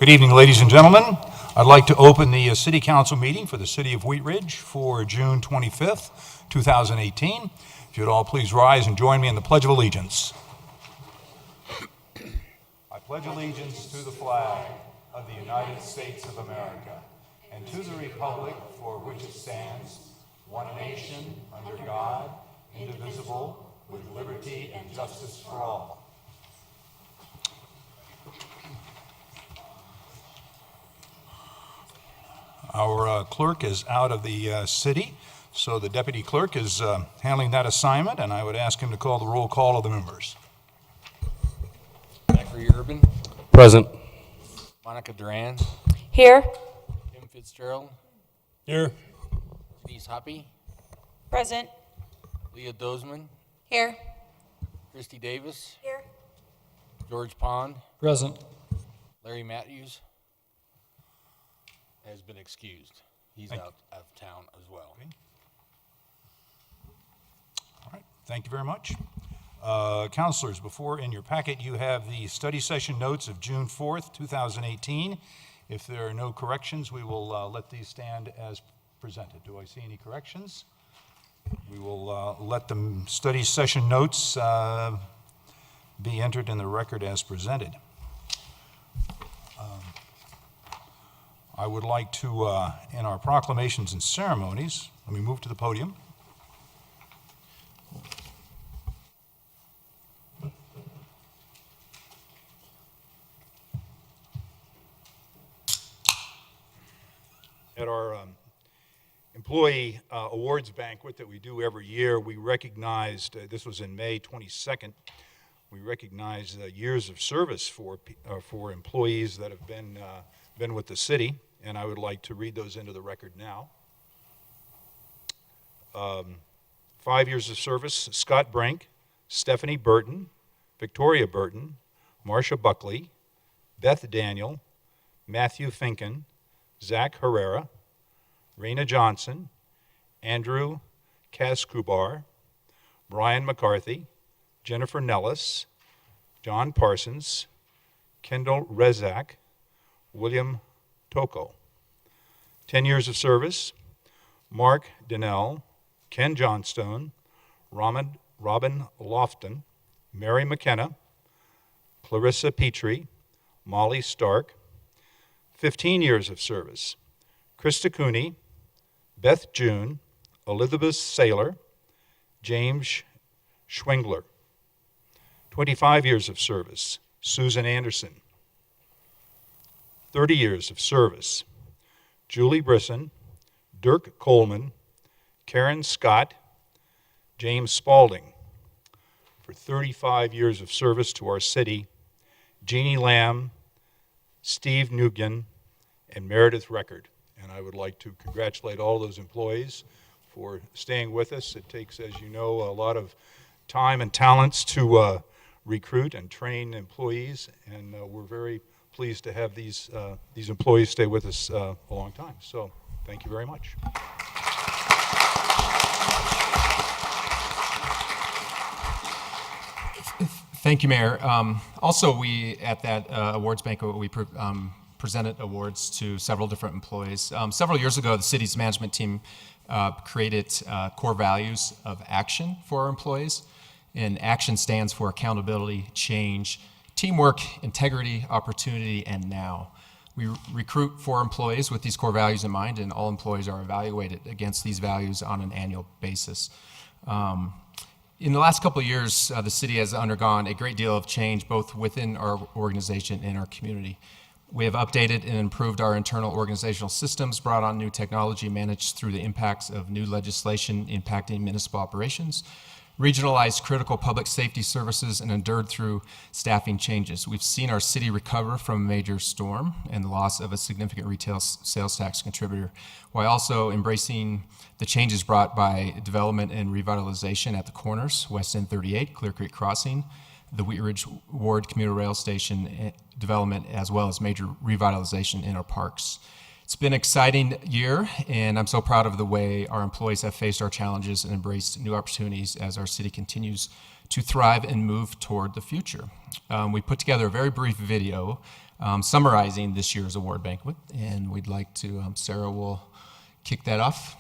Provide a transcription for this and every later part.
Good evening, ladies and gentlemen. I'd like to open the City Council meeting for the City of Wheat Ridge for June 25th, 2018. If you'd all please rise and join me in the Pledge of Allegiance. I pledge allegiance to the flag of the United States of America and to the republic for which it stands, one nation, under God, indivisible, with liberty and justice for all. Our clerk is out of the city, so the deputy clerk is handling that assignment, and I would ask him to call the roll call of the members. Zachary Urban. Present. Monica Duran. Here. Tim Fitzgerald. Here. Denise Hoppy. Present. Leah Dozeman. Here. Christy Davis. Here. George Pond. Present. Larry Matthews has been excused. He's out of town as well. Okay. All right, thank you very much. Counselors, before in your packet you have the study session notes of June 4th, 2018. If there are no corrections, we will let these stand as presented. Do I see any corrections? We will let the study session notes be entered in the record as presented. I would like to, in our proclamations and ceremonies, let me move to the podium. At our employee awards banquet that we do every year, we recognized, this was in May 22nd, we recognized years of service for employees that have been with the city, and I would like to read those into the record now. 5 years of service: Scott Brink, Stephanie Burton, Victoria Burton, Marcia Buckley, Beth Daniel, Matthew Finken, Zach Herrera, Raina Johnson, Andrew Kaskubar, Brian McCarthy, Jennifer Nellis, John Parsons, Kendall Rezak, William Toko. 10 years of service: Mark Donnell, Ken Johnstone, Robin Lofton, Mary McKenna, Clarissa Petrie, Molly Stark. 15 years of service: Krista Cooney, Beth June, Elizabeth Saylor, James Schwingler. 25 years of service: Susan Anderson. 30 years of service: Julie Brisson, Dirk Coleman, Karen Scott, James Spalding. For 35 years of service to our city: Jeannie Lamb, Steve Nugent, and Meredith Record. And I would like to congratulate all those employees for staying with us. It takes, as you know, a lot of time and talents to recruit and train employees, and we're very pleased to have these employees stay with us a long time. So thank you very much. Thank you, Mayor. Also, we, at that awards banquet, we presented awards to several different employees. Several years ago, the city's management team created core values of action for our employees. And action stands for accountability, change, teamwork, integrity, opportunity, and now. We recruit for employees with these core values in mind, and all employees are evaluated against these values on an annual basis. In the last couple of years, the city has undergone a great deal of change, both within our organization and our community. We have updated and improved our internal organizational systems, brought on new technology, managed through the impacts of new legislation impacting municipal operations, regionalized critical public safety services, and endured through staffing changes. We've seen our city recover from a major storm and the loss of a significant retail sales tax contributor, while also embracing the changes brought by development and revitalization at the corners, West End 38, Clear Creek Crossing, the Wheat Ridge Ward Commuter Rail Station development, as well as major revitalization in our parks. It's been an exciting year, and I'm so proud of the way our employees have faced our challenges and embraced new opportunities as our city continues to thrive and move toward the future. We put together a very brief video summarizing this year's award banquet. And we'd like to, Sarah will kick that off.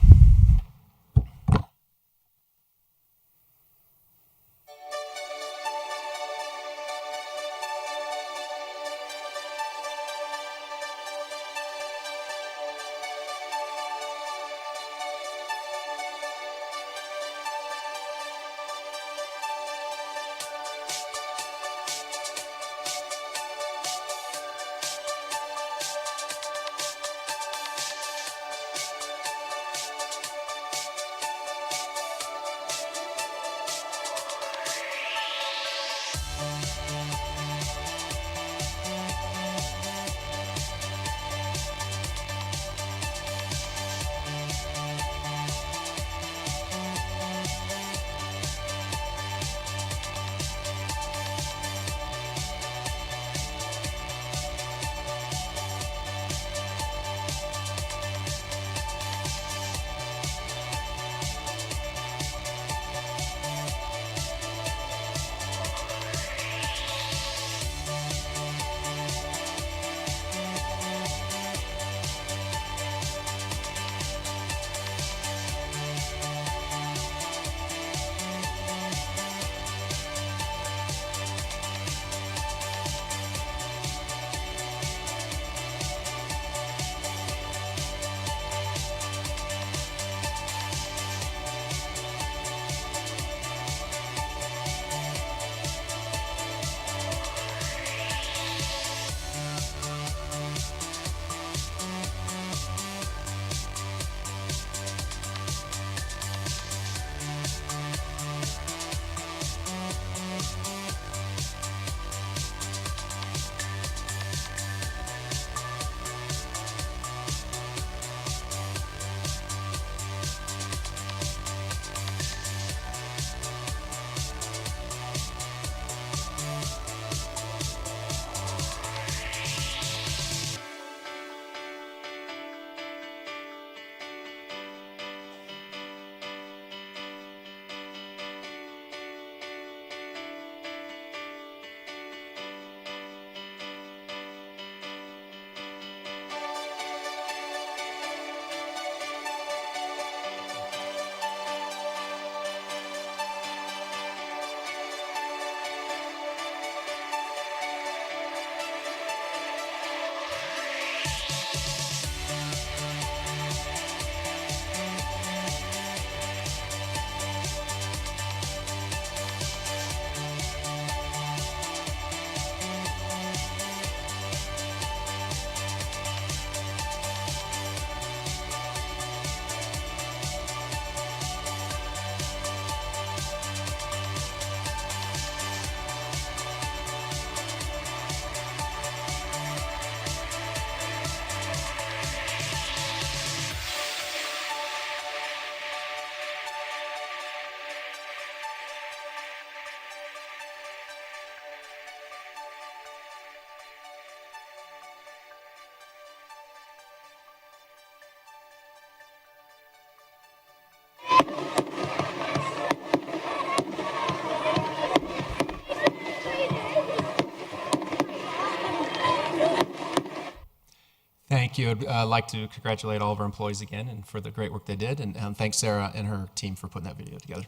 Thank you. I'd like to congratulate all of our employees again and for the great work they did. And thanks Sarah and her team for putting that video together.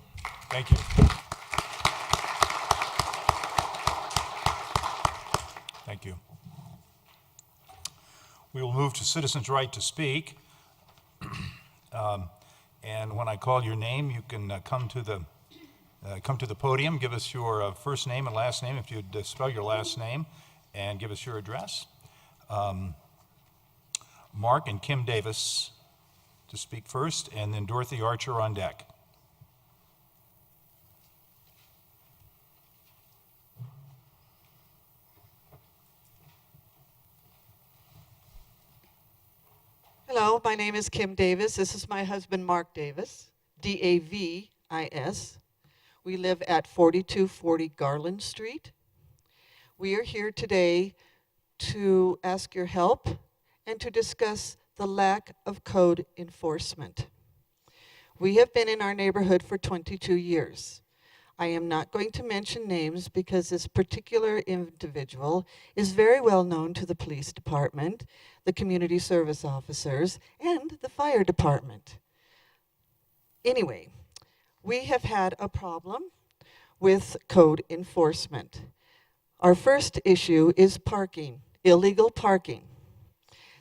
Thank you. Thank you. We will move to citizens' right to speak. And when I call your name, you can come to the podium. Give us your first name and last name, if you'd spell your last name, and give us your address. Mark and Kim Davis to speak first, and then Dorothy Archer on deck. Hello, my name is Kim Davis. This is my husband, Mark Davis, D-A-V-I-S. We live at 4240 Garland Street. We are here today to ask your help and to discuss the lack of code enforcement. We have been in our neighborhood for 22 years. I am not going to mention names because this particular individual is very well known to the police department, the community service officers, and the fire department. Anyway, we have had a problem with code enforcement. Our first issue is parking, illegal parking.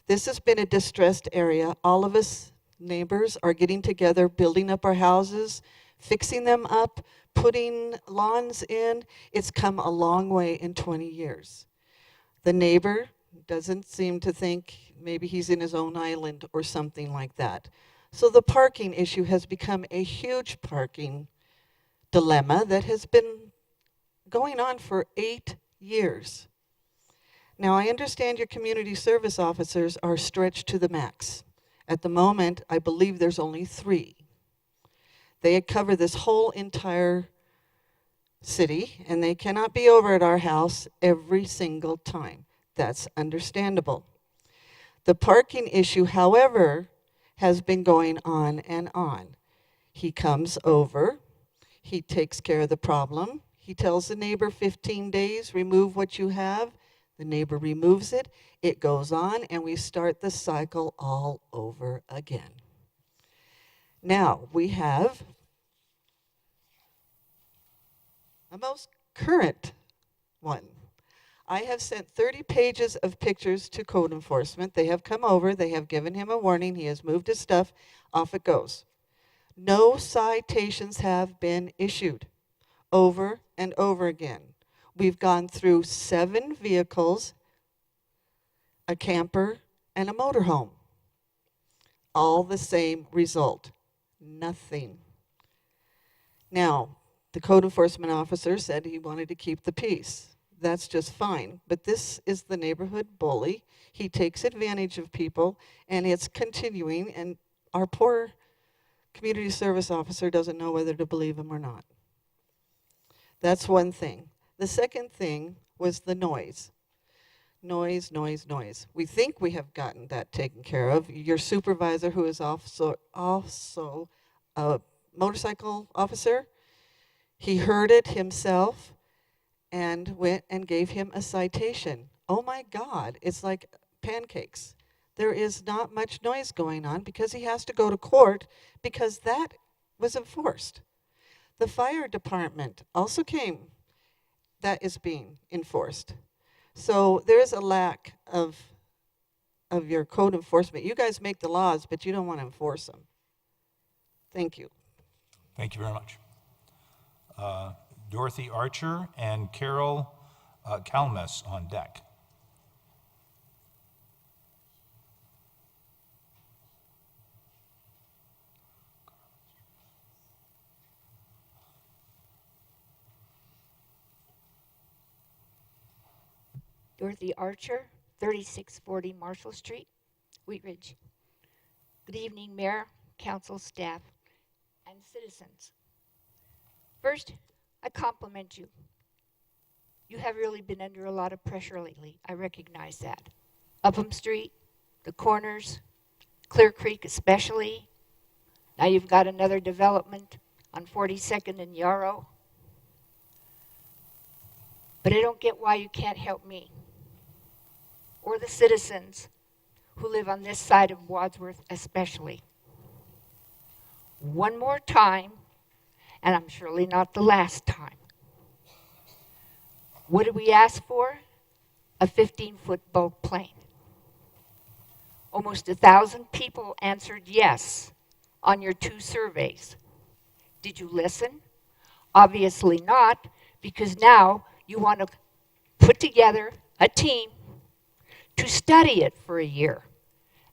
This has been a distressed area. All of us neighbors are getting together, building up our houses, fixing them up, putting lawns in. It's come a long way in 20 years. The neighbor doesn't seem to think maybe he's in his own island or something like that. So the parking issue has become a huge parking dilemma that has been going on for 8 years. Now, I understand your community service officers are stretched to the max. At the moment, I believe there's only 3. They cover this whole entire city, and they cannot be over at our house every single time. That's understandable. The parking issue, however, has been going on and on. He comes over, he takes care of the problem, he tells the neighbor 15 days, remove what you have. The neighbor removes it, it goes on, and we start the cycle all over again. Now, we have a most current one. I have sent 30 pages of pictures to code enforcement. They have come over, they have given him a warning, he has moved his stuff, off it goes. No citations have been issued over and over again. We've gone through 7 vehicles, a camper, and a motorhome. All the same result, nothing. Now, the code enforcement officer said he wanted to keep the peace. That's just fine, but this is the neighborhood bully. He takes advantage of people, and it's continuing, and our poor community service officer doesn't know whether to believe him or not. That's one thing. The second thing was the noise. Noise, noise, noise. We think we have gotten that taken care of. Your supervisor, who is also a motorcycle officer, he heard it himself and went and gave him a citation. Oh my God, it's like pancakes. There is not much noise going on because he has to go to court because that was enforced. The fire department also came. That is being enforced. So there is a lack of your code enforcement. You guys make the laws, but you don't want to enforce them. Thank you. Thank you very much. Dorothy Archer and Carol Kalmes on deck. Dorothy Archer, 3640 Marshall Street, Wheat Ridge. Good evening, Mayor, Council, staff, and citizens. First, I compliment you. You have really been under a lot of pressure lately. I recognize that. Upham Street, the corners, Clear Creek especially. Now you've got another development on 42nd and Yarrow. But I don't get why you can't help me or the citizens who live on this side of Wadsworth especially. One more time, and I'm surely not the last time. What did we ask for? A 15-foot bulk plane. Almost 1,000 people answered yes on your 2 surveys. Did you listen? Obviously not, because now you want to put together a team to study it for a year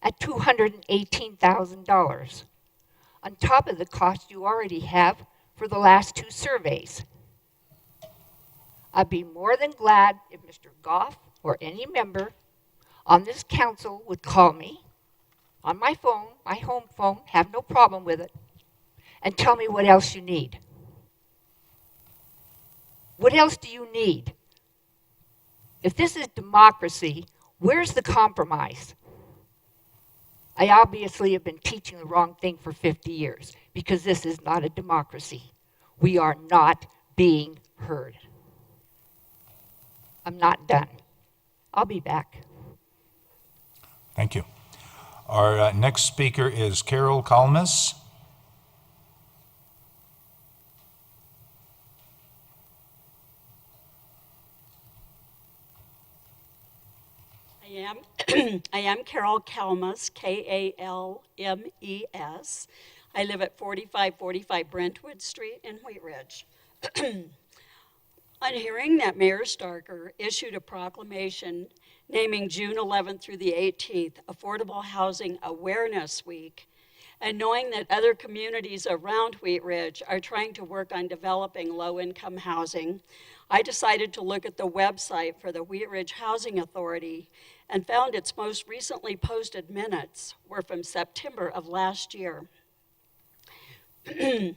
at $218,000 on top of the cost you already have for the last 2 surveys. I'd be more than glad if Mr. Goff or any member on this council would call me on my phone, my home phone, have no problem with it, and tell me what else you need. What else do you need? If this is democracy, where's the compromise? I obviously have been teaching the wrong thing for 50 years because this is not a democracy. We are not being heard. I'm not done. I'll be back. Thank you. Our next speaker is Carol Kalmus. I am Carol Kalmus, Kalmes. I live at 4545 Brentwood Street in Wheat Ridge. On hearing that Mayor Starker issued a proclamation naming June 11th through the 18th Affordable Housing Awareness Week, and knowing that other communities around Wheat Ridge are trying to work on developing low-income housing, I decided to look at the website for the Wheat Ridge Housing Authority and found its most recently posted minutes were from September of last year.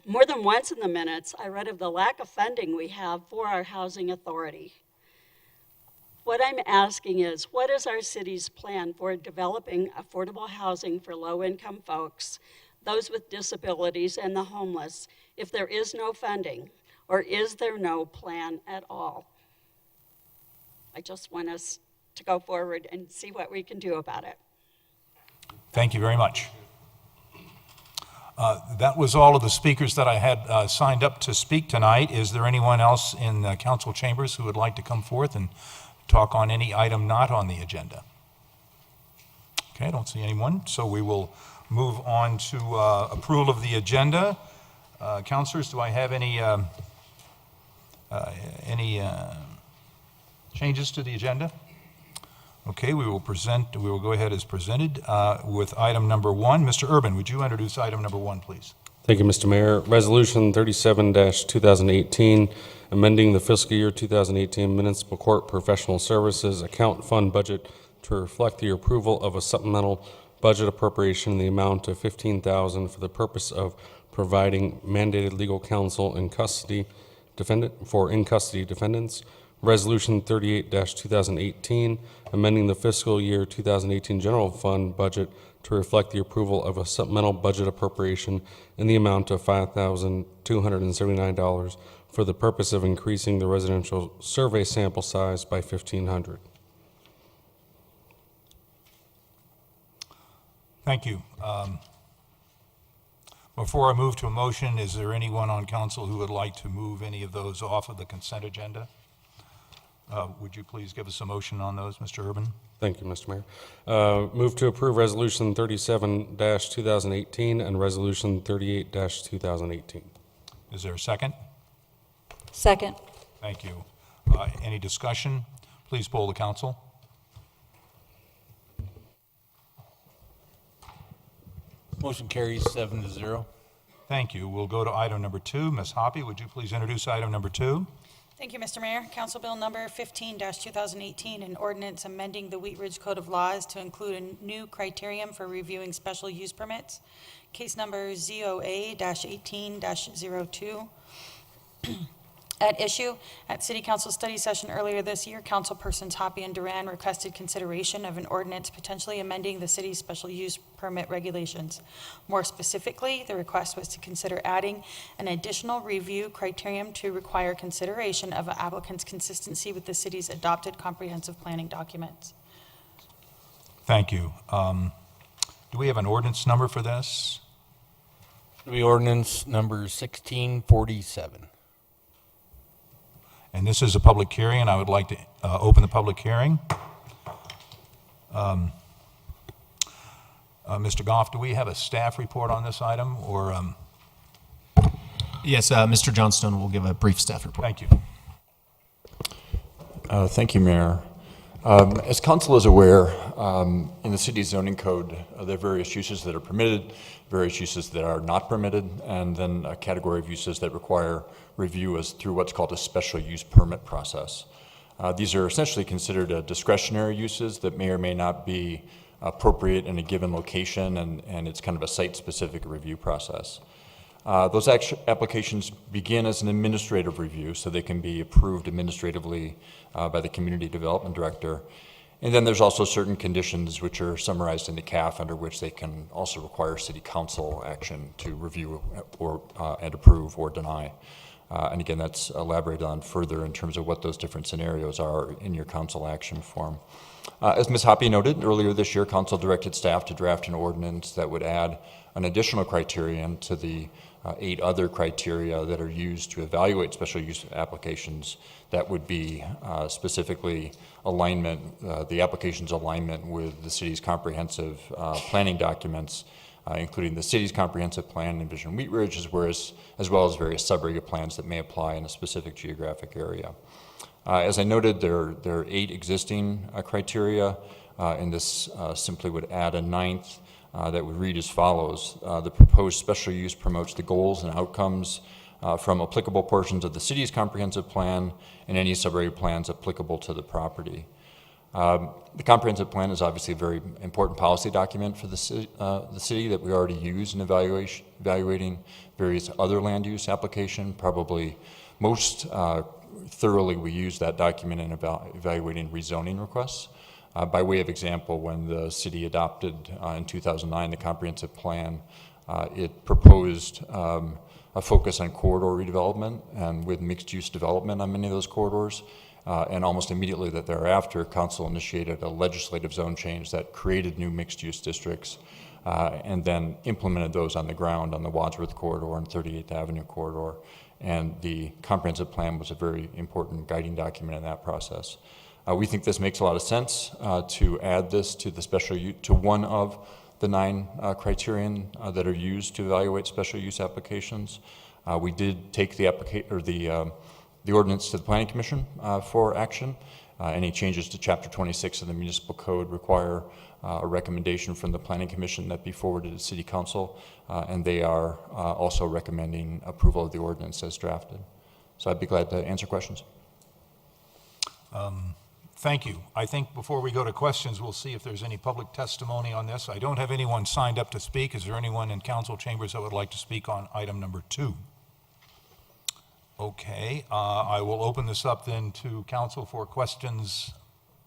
More than once in the minutes, I read of the lack of funding we have for our housing authority. What I'm asking is, what is our city's plan for developing affordable housing for low-income folks, those with disabilities, and the homeless, if there is no funding, or is there no plan at all? I just want us to go forward and see what we can do about it. Thank you very much. That was all of the speakers that I had signed up to speak tonight. Is there anyone else in the council chambers who would like to come forth and talk on any item not on the agenda? Okay, I don't see anyone, so we will move on to approval of the agenda. Councilors, do I have any changes to the agenda? Okay, we will go ahead as presented with item number 1. Mr. Urban, would you introduce item number 1, please? Thank you, Mr. Mayor. Resolution 37-2018, amending the fiscal year 2018 municipal court professional services account fund budget to reflect the approval of a supplemental budget appropriation in the amount of $15,000 for the purpose of providing mandated legal counsel in custody in-custody defendants. Resolution 38-2018, amending the fiscal year 2018 general fund budget to reflect the approval of a supplemental budget appropriation in the amount of $5,279 for the purpose of increasing the residential survey sample size by 1,500. Thank you. Before I move to a motion, is there anyone on council who would like to move any of those off of the consent agenda? Would you please give us a motion on those, Mr. Urban? Thank you, Mr. Mayor. Move to approve Resolution 37-2018 and Resolution 38-2018. Is there a second? Second. Thank you. Any discussion? Please poll the council. Motion carries 7-0. Thank you. We'll go to item number 2. Ms. Hoppy, would you please introduce item number 2? Thank you, Mr. Mayor. Council Bill number 15-2018, an ordinance amending the Wheat Ridge Code of Laws to include a new criterion for reviewing special use permits. Case number ZOA-18-02. At issue, at City Council study session earlier this year, councilpersons Hoppy and Duran requested consideration of an ordinance potentially amending the city's special use permit regulations. More specifically, the request was to consider adding an additional review criterion to require consideration of an applicant's consistency with the city's adopted comprehensive planning documents. Thank you. Do we have an ordinance number for this? The ordinance number 1647. And this is a public hearing, and I would like to open the public hearing. Mr. Goff, do we have a staff report on this item, or? Yes, Mr. Johnstone will give a brief staff report. Thank you. Thank you, Mayor. As council is aware, in the city's zoning code, there are various uses that are permitted, various uses that are not permitted, and then a category of uses that require review as through what's called a special use permit process. These are essentially considered discretionary uses that may or may not be appropriate in a given location, and it's kind of a site-specific review process. Those applications begin as an administrative review, so they can be approved administratively by the Community Development Director. And then there's also certain conditions which are summarized in the CAF under which they can also require City Council action to review or and approve or deny. And again, that's elaborated on further in terms of what those different scenarios are in your council action form. As Ms. Hoppy noted, earlier this year, council directed staff to draft an ordinance that would add an additional criterion to the 8 other criteria that are used to evaluate special use applications. That would be specifically alignment, the application's alignment with the city's comprehensive planning documents, including the city's comprehensive plan, Envision Wheat Ridge, as well as various sub-area plans that may apply in a specific geographic area. As I noted, there are 8 existing criteria, and this simply would add a 9th that would read as follows. The proposed special use promotes the goals and outcomes from applicable portions of the city's comprehensive plan and any sub-area plans applicable to the property. The comprehensive plan is obviously a very important policy document for the city that we already use in evaluating various other land use application. Probably most thoroughly we use that document in evaluating rezoning requests. By way of example, when the city adopted in 2009 the comprehensive plan, it proposed a focus on corridor redevelopment and with mixed-use development on many of those corridors. And almost immediately thereafter, council initiated a legislative zone change that created new mixed-use districts and then implemented those on the ground on the Wadsworth corridor and 38th Avenue corridor. And the comprehensive plan was a very important guiding document in that process. We think this makes a lot of sense to add this to the to one of the 9 criterion that are used to evaluate special use applications. We did take the ordinance to the Planning Commission for action. Any changes to Chapter 26 of the Municipal Code require a recommendation from the Planning Commission that be forwarded to City Council, and they are also recommending approval of the ordinance as drafted. So I'd be glad to answer questions. Thank you. I think before we go to questions, we'll see if there's any public testimony on this. I don't have anyone signed up to speak. Is there anyone in council chambers that would like to speak on item number 2? Okay, I will open this up then to council for questions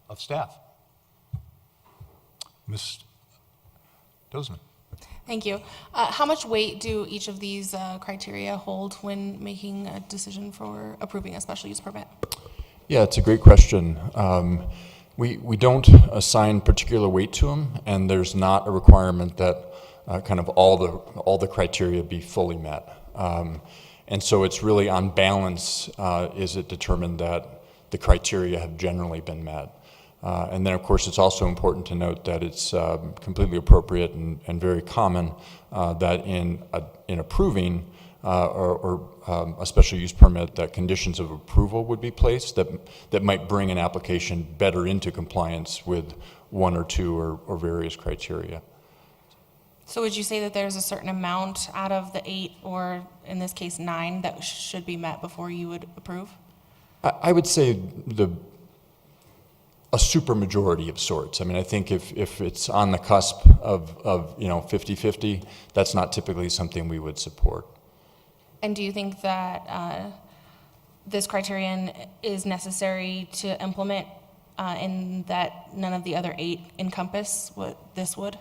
of staff. Ms. Dozman. Thank you. How much weight do each of these criteria hold when making a decision for approving a special use permit? Yeah, it's a great question. We don't assign particular weight to them, and there's not a requirement that kind of all the criteria be fully met. And so it's really on balance, is it determined that the criteria have generally been met. And then, of course, it's also important to note that it's completely appropriate and very common that in approving a special use permit, that conditions of approval would be placed that might bring an application better into compliance with 1 or 2 or various criteria. So would you say that there's a certain amount out of the 8, or in this case 9, that should be met before you would approve? I would say a super majority of sorts. I mean, I think if it's on the cusp of 50-50, that's not typically something we would support. And do you think that this criterion is necessary to implement in that none of the other 8 encompass what this would?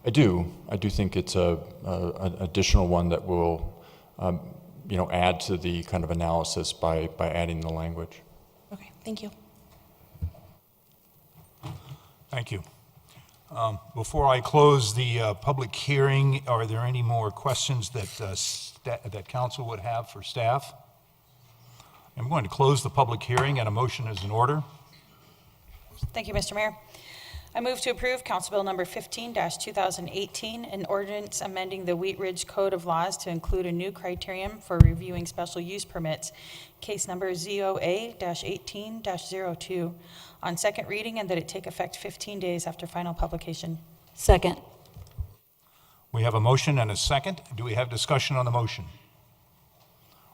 I do think it's an additional one that will, add to the kind of analysis by adding the language. Okay, thank you. Thank you. Before I close the public hearing, are there any more questions that council would have for staff? I'm going to close the public hearing, and a motion is in order. Thank you, Mr. Mayor. I move to approve Council Bill number 15-2018, an ordinance amending the Wheat Ridge Code of Laws to include a new criterion for reviewing special use permits, case number ZOA-18-02, on second reading, and that it take effect 15 days after final publication. Second. We have a motion and a second. Do we have discussion on the motion?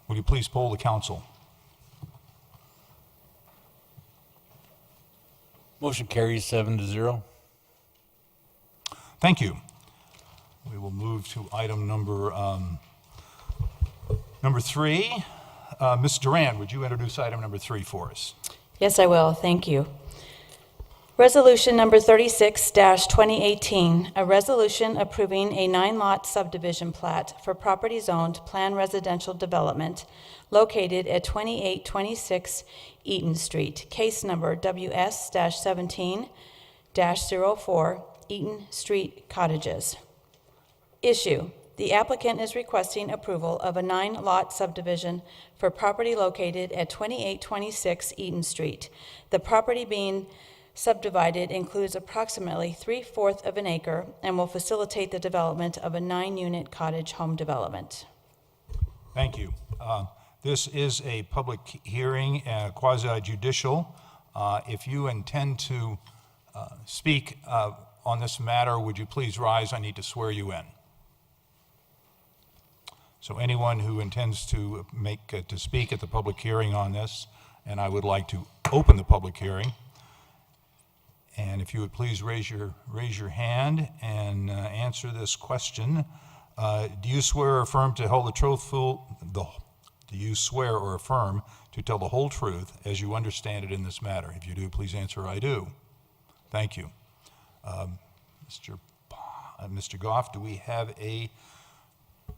Will you please poll the council? Motion carries 7-0. Thank you. We will move to item number 3. Ms. Duran, would you introduce item number 3 for us? Yes, I will. Thank you. Resolution number 36-2018, a resolution approving a 9-lot subdivision plat for property zoned planned residential development located at 2826 Eaton Street, case number WS-17-04, Eaton Street Cottages. Issue: the applicant is requesting approval of a 9-lot subdivision for property located at 2826 Eaton Street. The property being subdivided includes approximately 3/4 of an acre and will facilitate the development of a 9-unit cottage home development. Thank you. This is a public hearing, quasi-judicial. If you intend to speak on this matter, would you please rise? I need to swear you in. So anyone who intends to speak at the public hearing on this, and I would like to open the public hearing. And if you would please raise your hand and answer this question. Do you swear or affirm to hold do you swear or affirm to tell the whole truth as you understand it in this matter? If you do, please answer, I do. Thank you. Mr. Goff, do we have a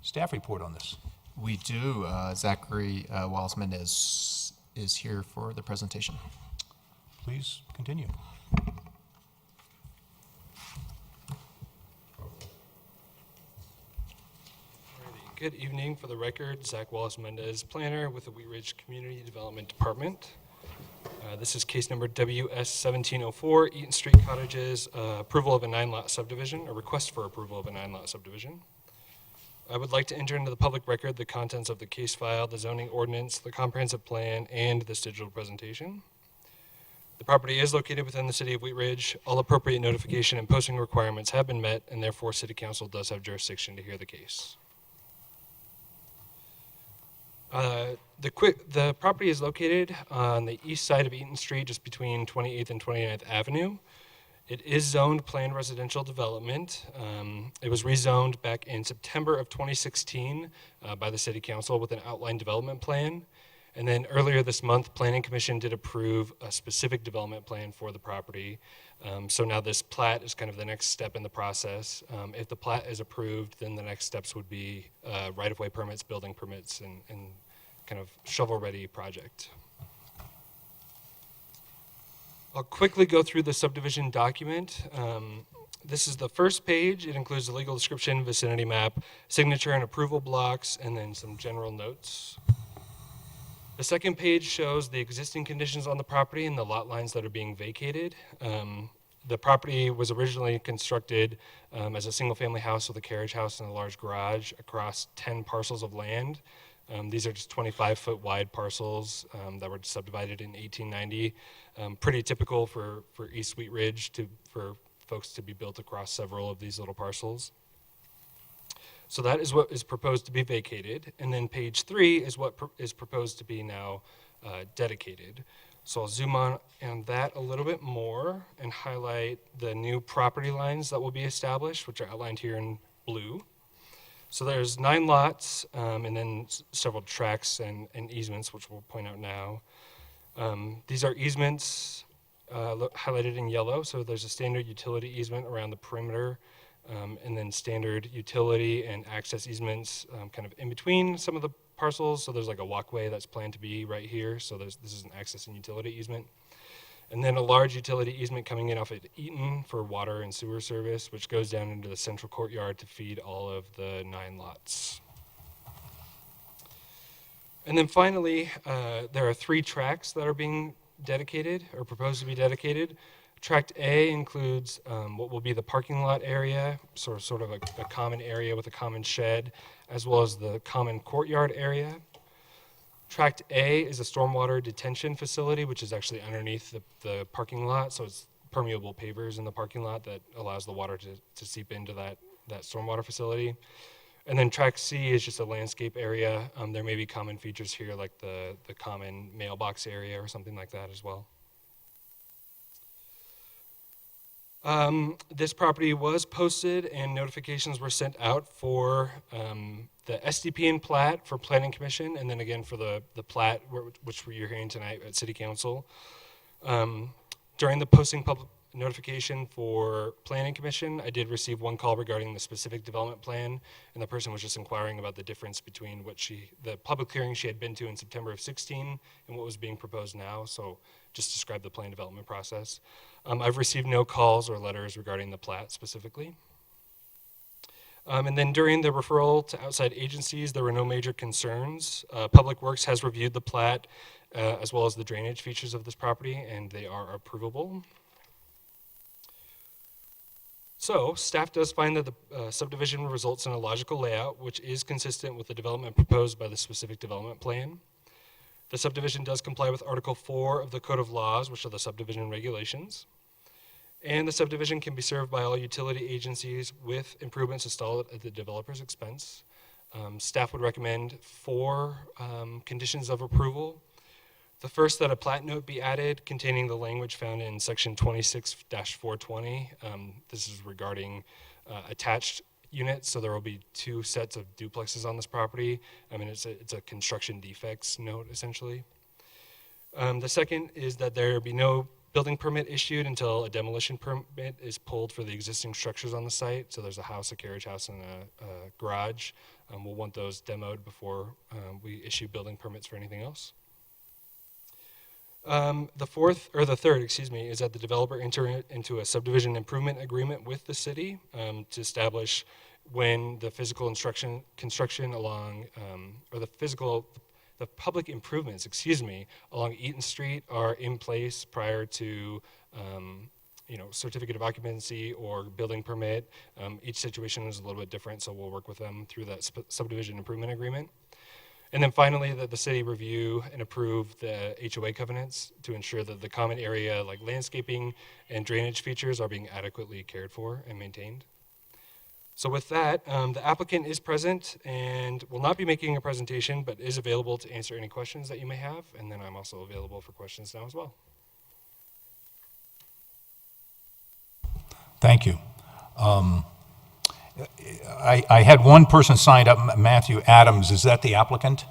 staff report on this? We do. Zachary Wallace-Mendez is here for the presentation. Please continue. Good evening. For the record, Zach Wallace-Mendez, planner with the Wheat Ridge Community Development Department. This is case number WS-1704, Eaton Street Cottages, approval of a 9-lot subdivision, a request for approval of a 9-lot subdivision. I would like to enter into the public record the contents of the case file, the zoning ordinance, the comprehensive plan, and this digital presentation. The property is located within the city of Wheat Ridge. All appropriate notification and posting requirements have been met, and therefore City Council does have jurisdiction to hear the case. The property is located on the east side of Eaton Street, just between 28th and 29th Avenue. It is zoned planned residential development. It was rezoned back in September of 2016 by the City Council with an outline development plan. And then earlier this month, Planning Commission did approve a specific development plan for the property. So now this plat is kind of the next step in the process. If the plat is approved, then the next steps would be right-of-way permits, building permits, and kind of shovel-ready project. I'll quickly go through the subdivision document. This is the first page. It includes the legal description, vicinity map, signature and approval blocks, and then some general notes. The second page shows the existing conditions on the property and the lot lines that are being vacated. The property was originally constructed as a single-family house with a carriage house and a large garage across 10 parcels of land. These are just 25-foot wide parcels that were subdivided in 1890. Pretty typical for East Wheat Ridge for folks to be built across several of these little parcels. So that is what is proposed to be vacated. And then page 3 is what is proposed to be now dedicated. So I'll zoom on that a little bit more and highlight the new property lines that will be established, which are outlined here in blue. So there's 9 lots and then several tracts and easements, which we'll point out now. These are easements highlighted in yellow. So there's a standard utility easement around the perimeter, and then standard utility and access easements kind of in between some of the parcels. So there's like a walkway that's planned to be right here. So this is an access and utility easement. And then a large utility easement coming in off at Eaton for water and sewer service, which goes down into the central courtyard to feed all of the 9 lots. And then finally, there are 3 tracts that are being dedicated or proposed to be dedicated. Tract A includes what will be the parking lot area, sort of a common area with a common shed, as well as the common courtyard area. Tract A is a stormwater detention facility, which is actually underneath the parking lot. So it's permeable pavers in the parking lot that allows the water to seep into that stormwater facility. And then Tract C is just a landscape area. There may be common features here like the common mailbox area or something like that as well. This property was posted and notifications were sent out for the SDP and plat for Planning Commission, and then again for the plat, which you're hearing tonight at City Council. During the posting notification for Planning Commission. I did receive one call regarding the specific development plan, and the person was just inquiring about the difference between the public hearing she had been to in September of 16 and what was being proposed now. So just describe the plan development process. I've received no calls or letters regarding the plat specifically. And then during the referral to outside agencies, there were no major concerns. Public Works has reviewed the plat as well as the drainage features of this property, and they are approvable. So staff does find that the subdivision results in a logical layout, which is consistent with the development proposed by the specific development plan. The subdivision does comply with Article 4 of the Code of Laws, which are the subdivision regulations. And the subdivision can be served by all utility agencies with improvements installed at the developer's expense. Staff would recommend 4 conditions of approval. The first, that a plat note be added containing the language found in section 26-420. This is regarding attached units, so there will be 2 sets of duplexes on this property. I mean, it's a construction defects note, essentially. The second is that there be no building permit issued until a demolition permit is pulled for the existing structures on the site. So there's a house, a carriage house, and a garage. We'll want those demoed before we issue building permits for anything else. The third, is that the developer enter into a subdivision improvement agreement with the city to establish when the physical construction along, the public improvements, along Eaton Street are in place prior to, certificate of occupancy or building permit. Each situation is a little bit different, so we'll work with them through that subdivision improvement agreement. And then finally, that the city review and approve the HOA covenants to ensure that the common area, like landscaping and drainage features, are being adequately cared for and maintained. So with that, the applicant is present and will not be making a presentation, but is available to answer any questions that you may have. And then I'm also available for questions now as well. Thank you. I had one person signed up, Matthew Adams. Is that the applicant?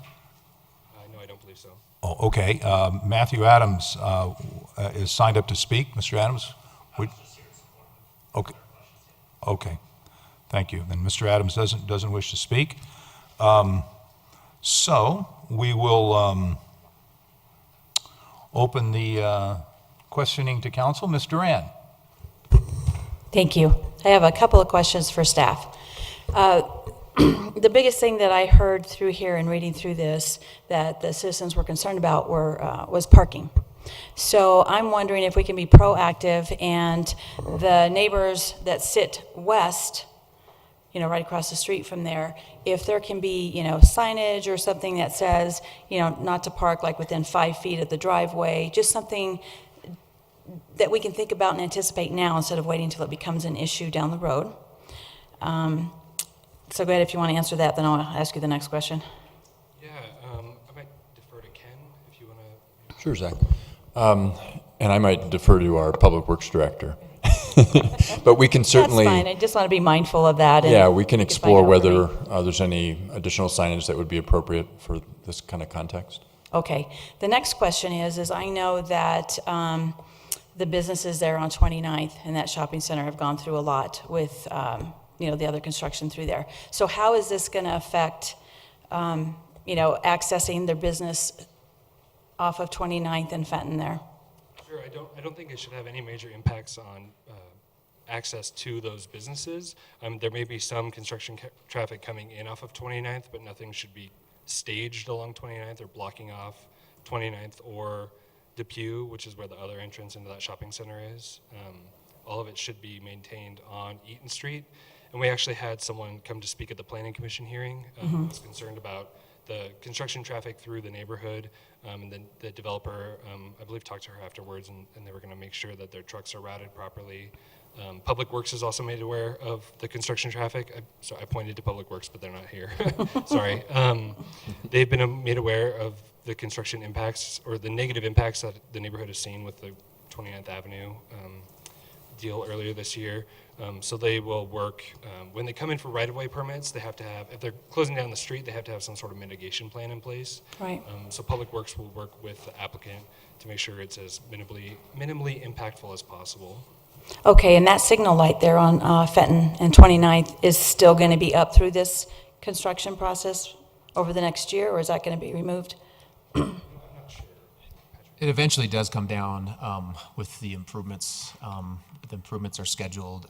No, I don't believe so. Oh, okay. Matthew Adams is signed up to speak. Mr. Adams? Okay. Okay. Thank you. Then Mr. Adams doesn't wish to speak. So we will open the questioning to council. Ms. Duran. Thank you. I have a couple of questions for staff. The biggest thing that I heard through here and reading through this that the citizens were concerned about was parking. So I'm wondering if we can be proactive and the neighbors that sit west, right across the street from there, if there can be, signage or something that says, not to park like within 5 feet of the driveway, just something that we can think about and anticipate now instead of waiting until it becomes an issue down the road. So go ahead, if you want to answer that, then I'll ask you the next question. Yeah, I might defer to Ken if you want to. Sure, Zach. And I might defer to our Public Works Director. But we can certainly... That's fine. I just want to be mindful of that. Yeah, we can explore whether there's any additional signage that would be appropriate for this kind of context. Okay. The next question is I know that the businesses there on 29th and that shopping center have gone through a lot with, the other construction through there. So how is this going to affect, accessing their business off of 29th and Fenton there? Sure, I don't think it should have any major impacts on access to those businesses. There may be some construction traffic coming in off of 29th, but nothing should be staged along 29th or blocking off 29th or Depew, which is where the other entrance into that shopping center is. All of it should be maintained on Eaton Street. And we actually had someone come to speak at the Planning Commission hearing who was concerned about the construction traffic through the neighborhood. And then the developer, I believe, talked to her afterwards, and they were going to make sure that their trucks are routed properly. Public Works is also made aware of the construction traffic. So I pointed to Public Works, but they're not here. Sorry. They've been made aware of the construction impacts or the negative impacts that the neighborhood has seen with the 29th Avenue deal earlier this year. So they will work, when they come in for right-of-way permits, they have to have, if they're closing down the street, they have to have some sort of mitigation plan in place. Right. So Public Works will work with the applicant to make sure it's as minimally impactful as possible. Okay, and that signal light there on Fenton and 29th is still going to be up through this construction process over the next year, or is that going to be removed? It eventually does come down with the improvements. The improvements are scheduled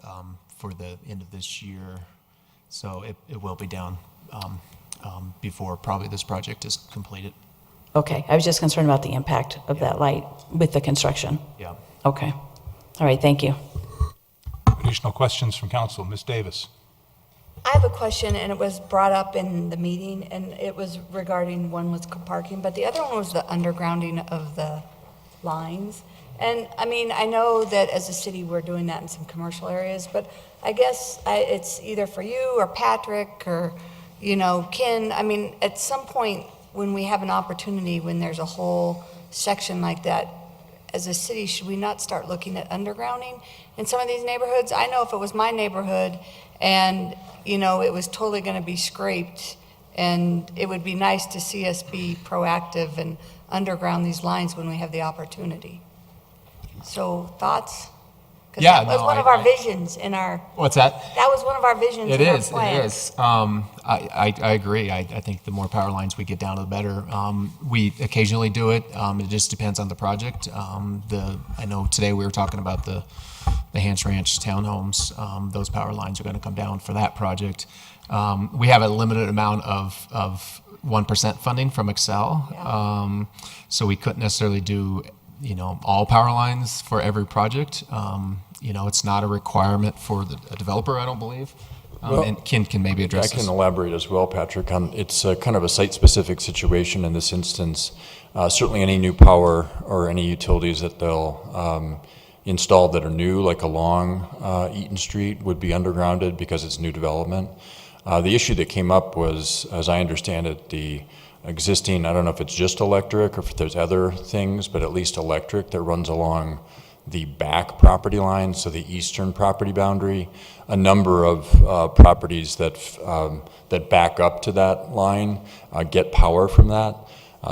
for the end of this year, so it will be down before probably this project is completed. Okay, I was just concerned about the impact of that light with the construction. Yeah. Okay. All right, thank you. Additional questions from council. Ms. Davis. I have a question, and it was brought up in the meeting, and it was regarding, one was parking, but the other one was the undergrounding of the lines. And, I mean, I know that as a city, we're doing that in some commercial areas, but I guess it's either for you or Patrick or, Ken. I mean, at some point, when we have an opportunity, when there's a whole section like that, as a city, should we not start looking at undergrounding in some of these neighborhoods? I know if it was my neighborhood and, it was totally going to be scraped, and it would be nice to see us be proactive and underground these lines when we have the opportunity. So, thoughts? 'Cause Yeah, that was no, one of our visions in our, What's that? that was one of our visions It in our is. It plans. is. I agree. I think the more power lines we get down to, the better. We occasionally do it. It just depends on the project. I know today we were talking about the Hanch Ranch townhomes. Those power lines are going to come down for that project. We have a limited amount of 1% funding from Excel, so we couldn't necessarily do all power lines for every project. It's not a requirement for a developer, I don't believe. And Ken can maybe address I can this. elaborate as well, Patrick. It's kind of a site-specific situation in this instance. Certainly any new power or any utilities that they'll install that are new, like along Eaton Street, would be undergrounded because it's new development. The issue that came up was, as I understand it, the existing, I don't know if it's just electric or if there's other things, but at least electric that runs along the back property line, so the eastern property boundary. A number of properties that back up to that line get power from that.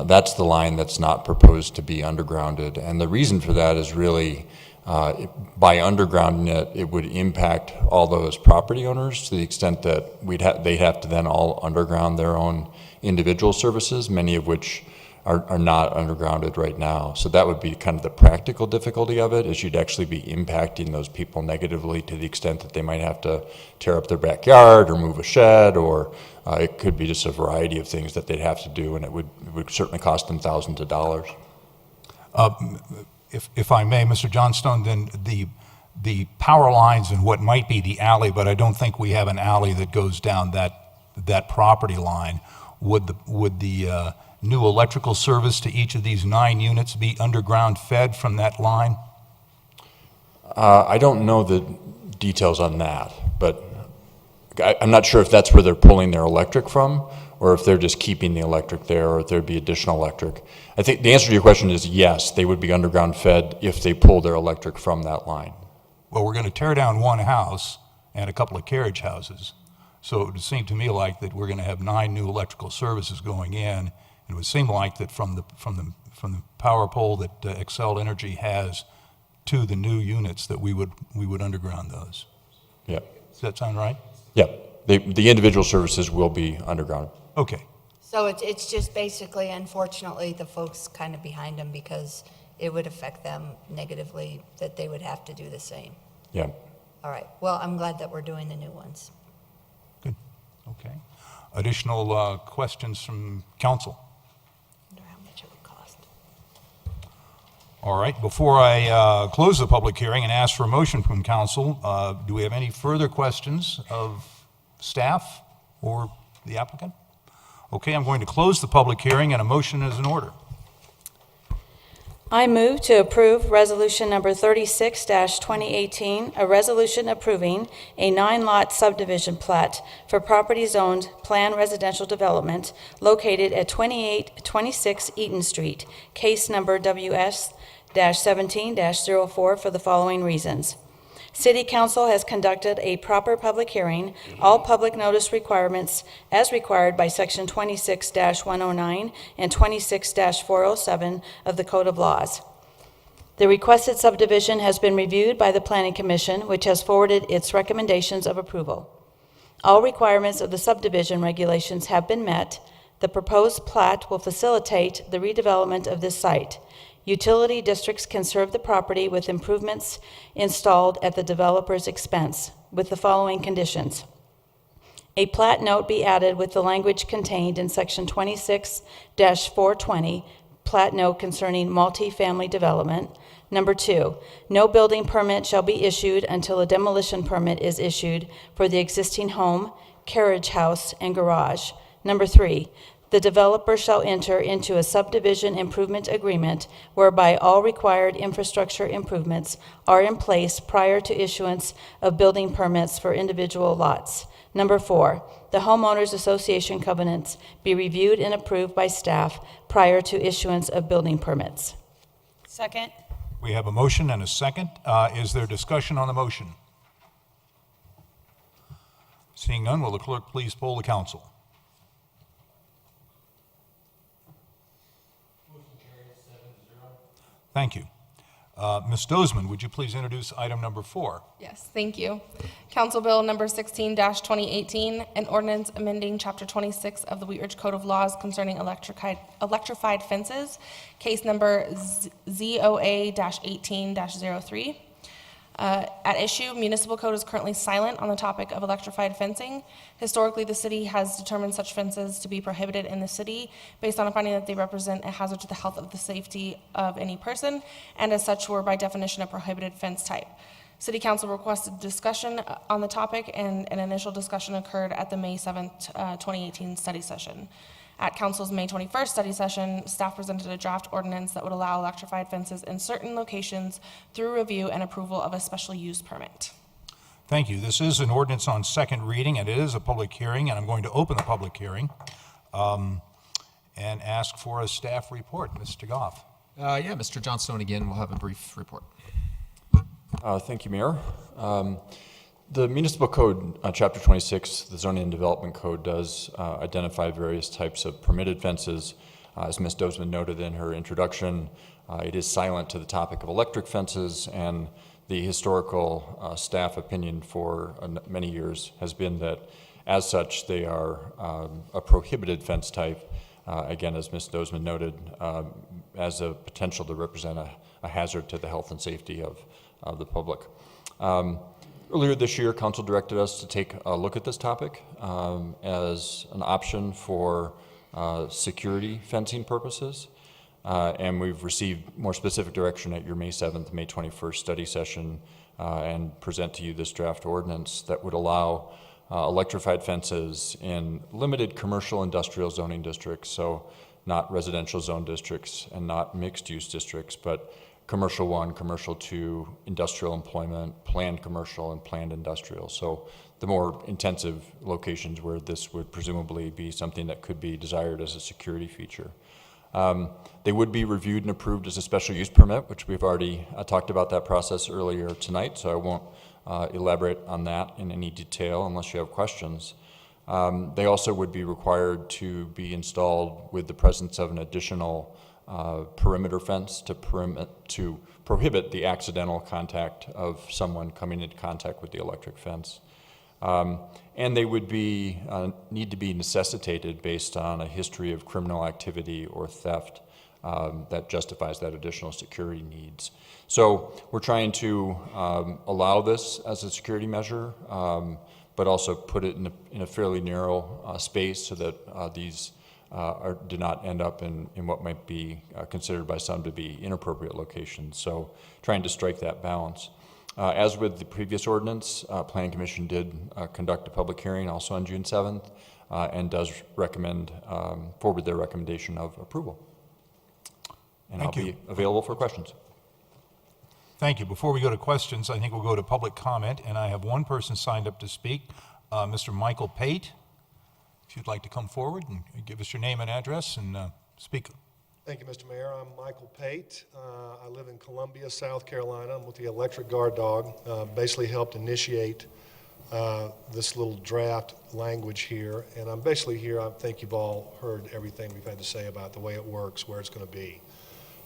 That's the line that's not proposed to be undergrounded. And the reason for that is really by undergrounding it, it would impact all those property owners to the extent that they'd have to then all underground their own individual services, many of which are not undergrounded right now. So that would be kind of the practical difficulty of it, is you'd actually be impacting those people negatively to the extent that they might have to tear up their backyard or move a shed, or it could be just a variety of things that they'd have to do, and it would certainly cost them thousands of dollars. If I may, Mr. Johnstone, then the power lines and what might be the alley, but I don't think we have an alley that goes down that property line. Would the new electrical service to each of these 9 units be underground fed from that line? I don't know the details on that, but I'm not sure if that's where they're pulling their electric from, or if they're just keeping the electric there, or if there'd be additional electric. I think the answer to your question is yes, they would be underground fed if they pull their electric from that line. Well, we're going to tear down one house and a couple of carriage houses. So it would seem to me like that we're going to have 9 new electrical services going in. It would seem like that from the power pole that Xcel Energy has to the new units that we would underground those. Yeah. Does that sound right? Yeah. The individual services will be underground. Okay. So it's just basically, unfortunately, the folks kind of behind them, because it would affect them negatively, that they would have to do the same. Yeah. All right. Well, I'm glad that we're doing the new ones. Good. Okay. Additional questions from council? I wonder how much it would cost. All right. Before I close the public hearing and ask for a motion from council, do we have any further questions of staff or the applicant? Okay, I'm going to close the public hearing, and a motion is in order. I move to approve Resolution Number 36-2018, a resolution approving a 9-lot subdivision plat for property zoned planned residential development located at 2826 Eaton Street, case number WS-17-04, for the following reasons. City Council has conducted a proper public hearing, all public notice requirements as required by Section 26-109 and 26-407 of the Code of Laws. The requested subdivision has been reviewed by the Planning Commission, which has forwarded its recommendations of approval. All requirements of the subdivision regulations have been met. The proposed plat will facilitate the redevelopment of this site. Utility districts can serve the property with improvements installed at the developer's expense, with the following conditions. A plat note be added with the language contained in Section 26-420, plat note concerning multifamily development. Number 2, no building permit shall be issued until a demolition permit is issued for the existing home, carriage house, and garage. Number 3, the developer shall enter into a subdivision improvement agreement whereby all required infrastructure improvements are in place prior to issuance of building permits for individual lots. Number 4, the homeowners association covenants be reviewed and approved by staff prior to issuance of building permits. Second. We have a motion and a second. Is there discussion on the motion? Seeing none, will the clerk please poll the council? Thank you. Ms. Dozman, would you please introduce item number 4? Yes, thank you. Council Bill number 16-2018, an ordinance amending Chapter 26 of the Wheat Ridge Code of Laws concerning electrified fences, case number ZOA-18-03. At issue, municipal code is currently silent on the topic of electrified fencing. Historically, the city has determined such fences to be prohibited in the city based on a finding that they represent a hazard to the health of the safety of any person, and as such were by definition a prohibited fence type. City Council requested discussion on the topic, and an initial discussion occurred at the May 7th, 2018 study session. At Council's May 21st study session, staff presented a draft ordinance that would allow electrified fences in certain locations through review and approval of a special use permit. Thank you. This is an ordinance on second reading, and it is a public hearing, and I'm going to open the public hearing and ask for a staff report. Mr. Goff. Yeah, Mr. Johnstone again will have a brief report. Thank you, Mayor. The Municipal Code, Chapter 26, the Zoning and Development Code, does identify various types of permitted fences. As Ms. Dozman noted in her introduction, it is silent to the topic of electric fences, and the historical staff opinion for many years has been that, as such, they are a prohibited fence type, again, as Ms. Dozman noted, as a potential to represent a hazard to the health and safety of the public. Earlier this year, Council directed us to take a look at this topic as an option for security fencing purposes, and we've received more specific direction at your May 7th, May 21st study session and present to you this draft ordinance that would allow electrified fences in limited commercial industrial zoning districts, so not residential zone districts and not mixed-use districts, but Commercial 1, Commercial 2, industrial employment, planned commercial, and planned industrial. So the more intensive locations where this would presumably be something that could be desired as a security feature. They would be reviewed and approved as a special use permit, which we've already talked about that process earlier tonight, so I won't elaborate on that in any detail unless you have questions. They also would be required to be installed with the presence of an additional perimeter fence to prohibit the accidental contact of someone coming into contact with the electric fence. And they would be need to be necessitated based on a history of criminal activity or theft that justifies that additional security needs. So we're trying to allow this as a security measure, but also put it in a fairly narrow space so that these do not end up in what might be considered by some to be inappropriate locations. So trying to strike that balance. As with the previous ordinance, Planning Commission did conduct a public hearing also on June 7th and does recommend forward their recommendation of approval. And I'll be available for questions. Thank you. Before we go to questions, I think we'll go to public comment, and I have one person signed up to speak, Mr. Michael Pate. If you'd like to come forward and give us your name and address and speak. Thank you, Mr. Mayor. I'm Michael Pate. I live in Columbia, South Carolina. I'm with the Electric Guard Dog. Basically helped initiate this little draft language here. And I'm basically here, I think you've all heard everything we've had to say about the way it works, where it's going to be.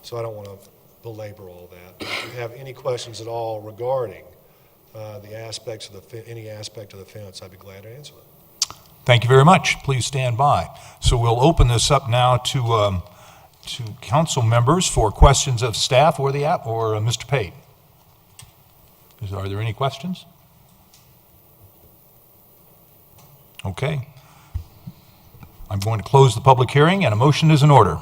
So I don't want to belabor all that. If you have any questions at all regarding the aspects of any aspect of the fence, I'd be glad to answer them. Thank you very much. Please stand by. So we'll open this up now to council members for questions of staff or the app or Mr. Pate. Are there any questions? Okay. I'm going to close the public hearing, and a motion is in order.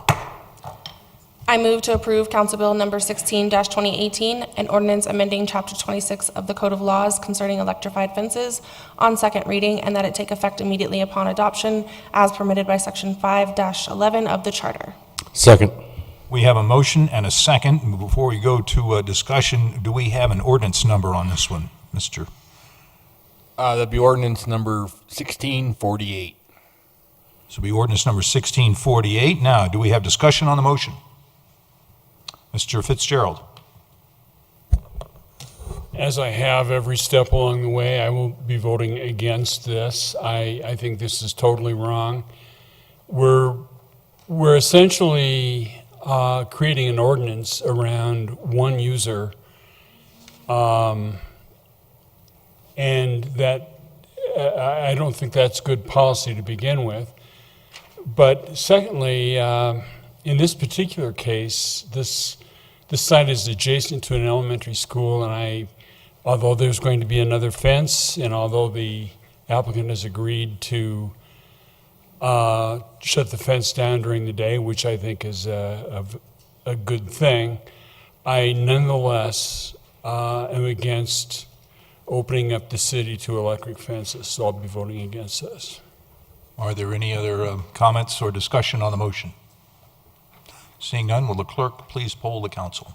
I move to approve Council Bill number 16-2018, an ordinance amending Chapter 26 of the Code of Laws concerning electrified fences on second reading, and that it take effect immediately upon adoption as permitted by Section 5-11 of the Charter. Second. We have a motion and a second. Before we go to discussion, do we have an ordinance number on this one, Mr.? That'd be ordinance number 1648. This will be ordinance number 1648. Now, do we have discussion on the motion? Mr. Fitzgerald. As I have every step along the way, I will be voting against this. I think this is totally wrong. We're essentially creating an ordinance around one user, and that I don't think that's good policy to begin with. But secondly, in this particular case, this site is adjacent to an elementary school, and although there's going to be another fence, and although the applicant has agreed to shut the fence down during the day, which I think is a good thing, I nonetheless am against opening up the city to electric fences, so I'll be voting against this. Are there any other comments or discussion on the motion? Seeing none, will the clerk please poll the council?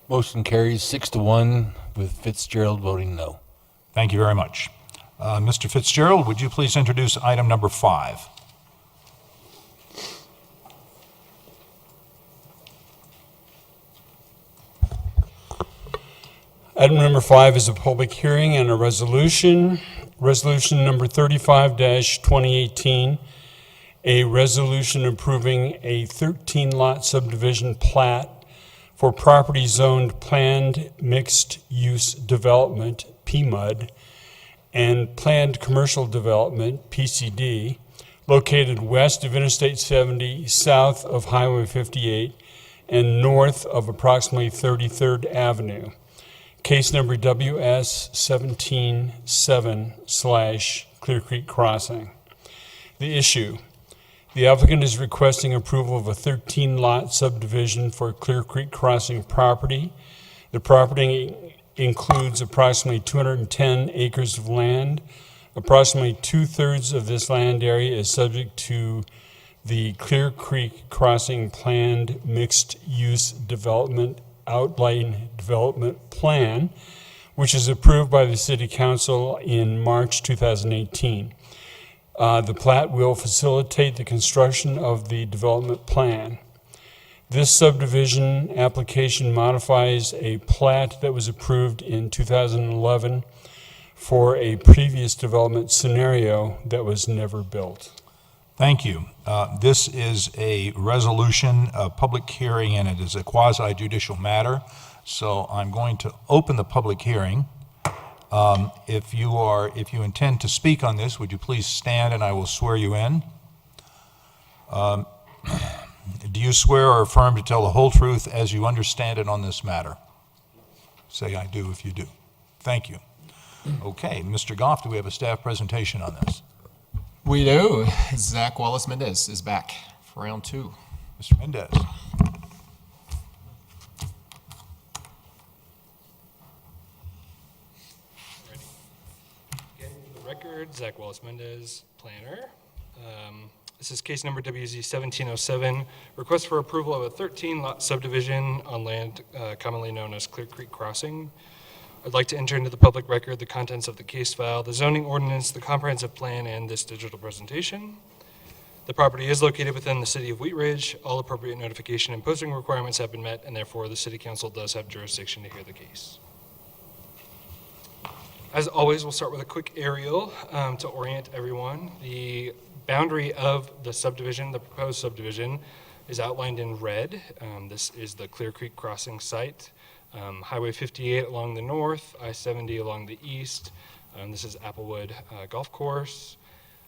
Motion carries 6-1 with Fitzgerald voting no. Thank you very much. Mr. Fitzgerald, would you please introduce item number 5? Item number 5 is a public hearing and a resolution. Resolution number 35-2018, a resolution approving a 13-lot subdivision plat for property zoned planned mixed-use development, PMUD, and planned commercial development, PCD, located west of Interstate 70, south of Highway 58, and north of approximately 33rd Avenue. Case number WS 17-7/Clear Creek Crossing. The issue: the applicant is requesting approval of a 13-lot subdivision for Clear Creek Crossing property. The property includes approximately 210 acres of land. Approximately 2/3 of this land area is subject to the Clear Creek Crossing Planned Mixed-Use Development Outline Development Plan, which is approved by the City Council in March 2018. The plat will facilitate the construction of the development plan. This subdivision application modifies a plat that was approved in 2011 for a previous development scenario that was never built. Thank you. This is a resolution, a public hearing, and it is a quasi-judicial matter. So I'm going to open the public hearing. If you intend to speak on this, would you please stand and I will swear you in? Do you swear or affirm to tell the whole truth as you understand it on this matter? Say I do if you do. Thank you. Okay, Mr. Goff, do we have a staff presentation on this? We do. Zach Wallace-Mendez is back for round 2. Mr. Mendez. Again, for the record, Zach Wallace-Mendez, planner. This is case number WZ 1707, request for approval of a 13-lot subdivision on land commonly known as Clear Creek Crossing. I'd like to enter into the public record the contents of the case file, the zoning ordinance, the comprehensive plan, and this digital presentation. The property is located within the city of Wheat Ridge. All appropriate notification and posting requirements have been met, and therefore the city council does have jurisdiction to hear the case. As always, we'll start with a quick aerial to orient everyone. The boundary of the subdivision, the proposed subdivision, is outlined in red. This is the Clear Creek Crossing site. Highway 58 along the north, I-70 along the east. This is Applewood Golf Course.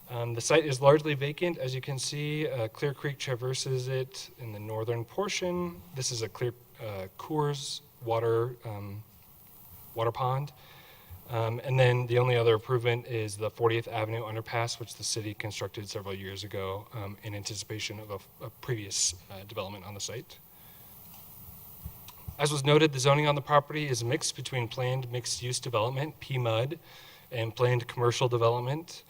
The site is largely vacant. As you can see, Clear Creek traverses it in the northern portion. This is a Clear Coors water pond. And then the only other improvement is the 40th Avenue underpass, which the city constructed several years ago in anticipation of a previous development on the site. As was noted, the zoning on the property is mixed between planned mixed-use development, PMUD, and planned commercial development.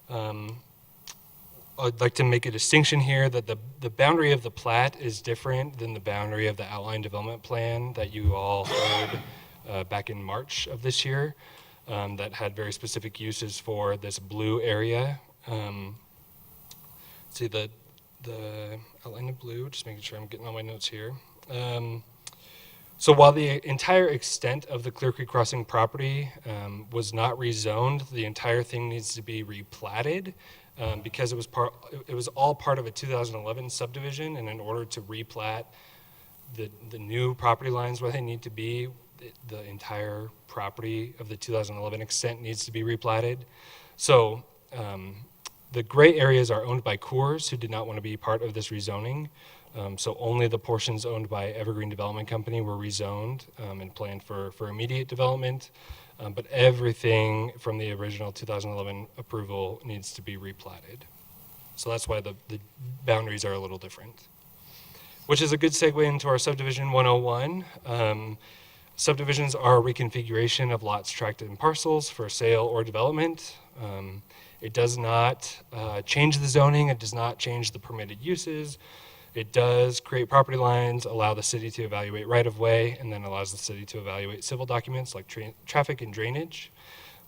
I'd like to make a distinction here that the boundary of the plat is different than the boundary of the outline development plan that you all heard back in March of this year. That had very specific uses for this blue area. See the outline in blue, just making sure I'm getting all my notes here. So while the entire extent of the Clear Creek Crossing property was not rezoned, the entire thing needs to be replatted because it was all part of a 2011 subdivision, and in order to replat the new property lines where they need to be, the entire property of the 2011 extent needs to be replatted. So the gray areas are owned by Coors, who did not want to be part of this rezoning. So only the portions owned by Evergreen Development Company were rezoned and planned for immediate development. But everything from the original 2011 approval needs to be replatted. So that's why the boundaries are a little different. Which is a good segue into our subdivision 101. Subdivisions are a reconfiguration of lots, tract, and parcels for sale or development. It does not change the zoning. It does not change the permitted uses. It does create property lines, allow the city to evaluate right-of-way, and then allows the city to evaluate civil documents like traffic and drainage.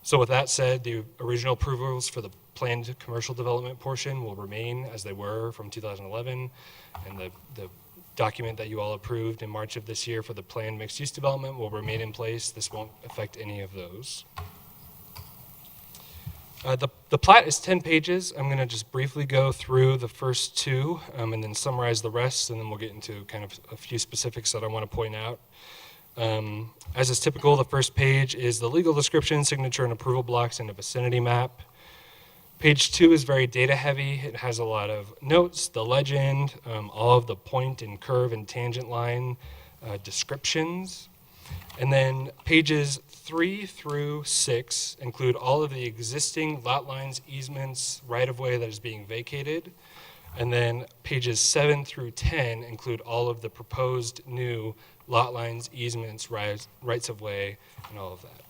So with that said, the original approvals for the planned commercial development portion will remain as they were from 2011, and the document that you all approved in March of this year for the planned mixed-use development will remain in place. This won't affect any of those. The plat is 10 pages. I'm going to just briefly go through the first two and then summarize the rest, and then we'll get into kind of a few specifics that I want to point out. As is typical, the first page is the legal description, signature, and approval blocks, and a vicinity map. Page 2 is very data heavy. It has a lot of notes, the legend, all of the point and curve and tangent line descriptions. And then pages 3 through 6 include all of the existing lot lines, easements, right-of-way that is being vacated. And then pages 7 through 10 include all of the proposed new lot lines, easements, rights-of-way, and all of that.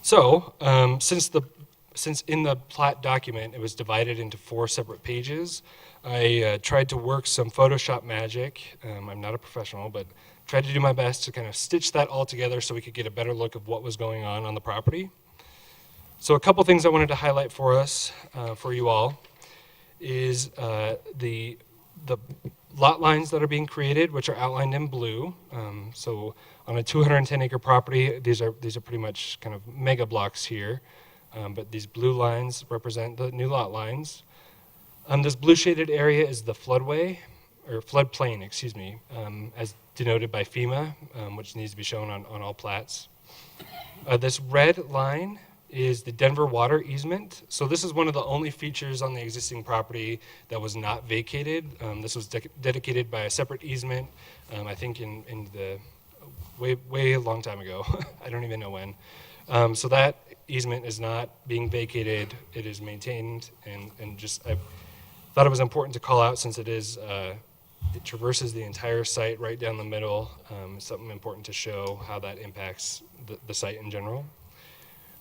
So, since in the plat document it was divided into 4 separate pages, I tried to work some Photoshop magic. I'm not a professional, but tried to do my best to kind of stitch that all together so we could get a better look of what was going on the property. So a couple things I wanted to highlight for us, for you all, is the lot lines that are being created, which are outlined in blue. So on a 210-acre property, these are pretty much kind of mega blocks here. But these blue lines represent the new lot lines. This blue shaded area is the floodway, or floodplain, excuse me, as denoted by FEMA, which needs to be shown on all plats. This red line is the Denver water easement. So this is one of the only features on the existing property that was not vacated. This was dedicated by a separate easement, I think in the way a long time ago. I don't even know when. So that easement is not being vacated. It is maintained, and just I thought it was important to call out since it is it traverses the entire site right down the middle. Something important to show how that impacts the site in general.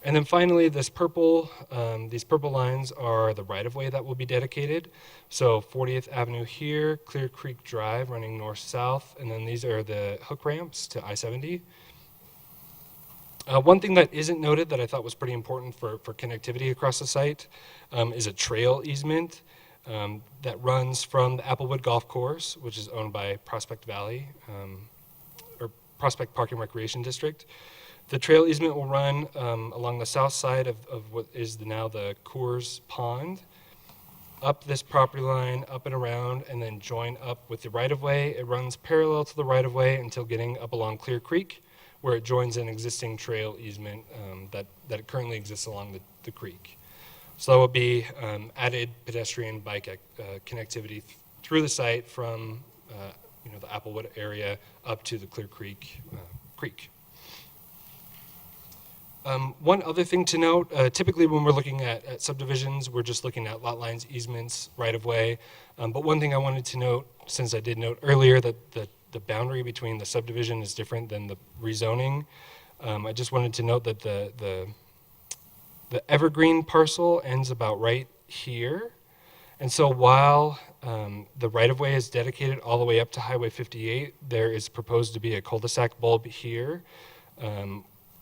And then finally, these purple lines are the right-of-way that will be dedicated. So 40th Avenue here, Clear Creek Drive running north-south, and then these are the hook ramps to I-70. One thing that isn't noted that I thought was pretty important for connectivity across the site is a trail easement that runs from the Applewood Golf Course, which is owned by Prospect Valley, or Prospect Park and Recreation District. The trail easement will run along the south side of what is now the Coors Pond, up this property line, up and around, and then join up with the right-of-way. It runs parallel to the right-of-way until getting up along Clear Creek, where it joins an existing trail easement that currently exists along the creek. So that will be added pedestrian bike connectivity through the site from the Applewood area up to the Clear Creek creek. One other thing to note, typically when we're looking at subdivisions, we're just looking at lot lines, easements, right-of-way. But one thing I wanted to note, since I did note earlier that the boundary between the subdivision is different than the rezoning, I just wanted to note that the Evergreen parcel ends about right here. And so while the right-of-way is dedicated all the way up to Highway 58, there is proposed to be a cul-de-sac bulb here.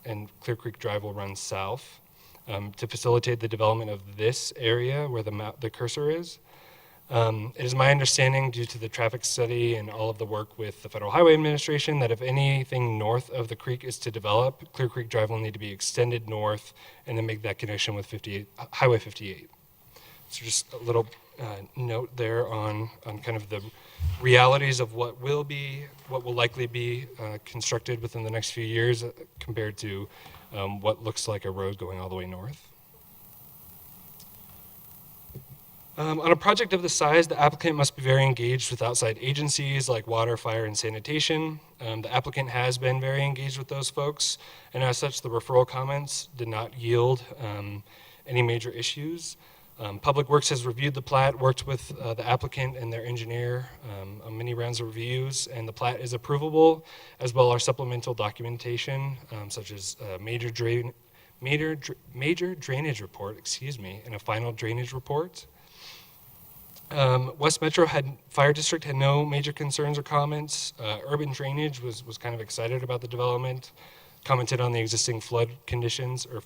And Clear Creek Drive will run south to facilitate the development of this area where the cursor is. It is my understanding, due to the traffic study and all of the work with the Federal Highway Administration, that if anything north of the creek is to develop, Clear Creek Drive will need to be extended north and then make that connection with Highway 58. So just a little note there on kind of the realities of what will likely be constructed within the next few years compared to what looks like a road going all the way north. On a project of this size, the applicant must be very engaged with outside agencies like water, fire, and sanitation. The applicant has been very engaged with those folks, and as such, the referral comments did not yield any major issues. Public Works has reviewed the plat, worked with the applicant and their engineer on many rounds of reviews, and the plat is approvable, as well as supplemental documentation, such as major drainage report, and a final drainage report. West Metro Fire District had no major concerns or comments. Urban Drainage was kind of excited about the development, commented on the existing flood conditions or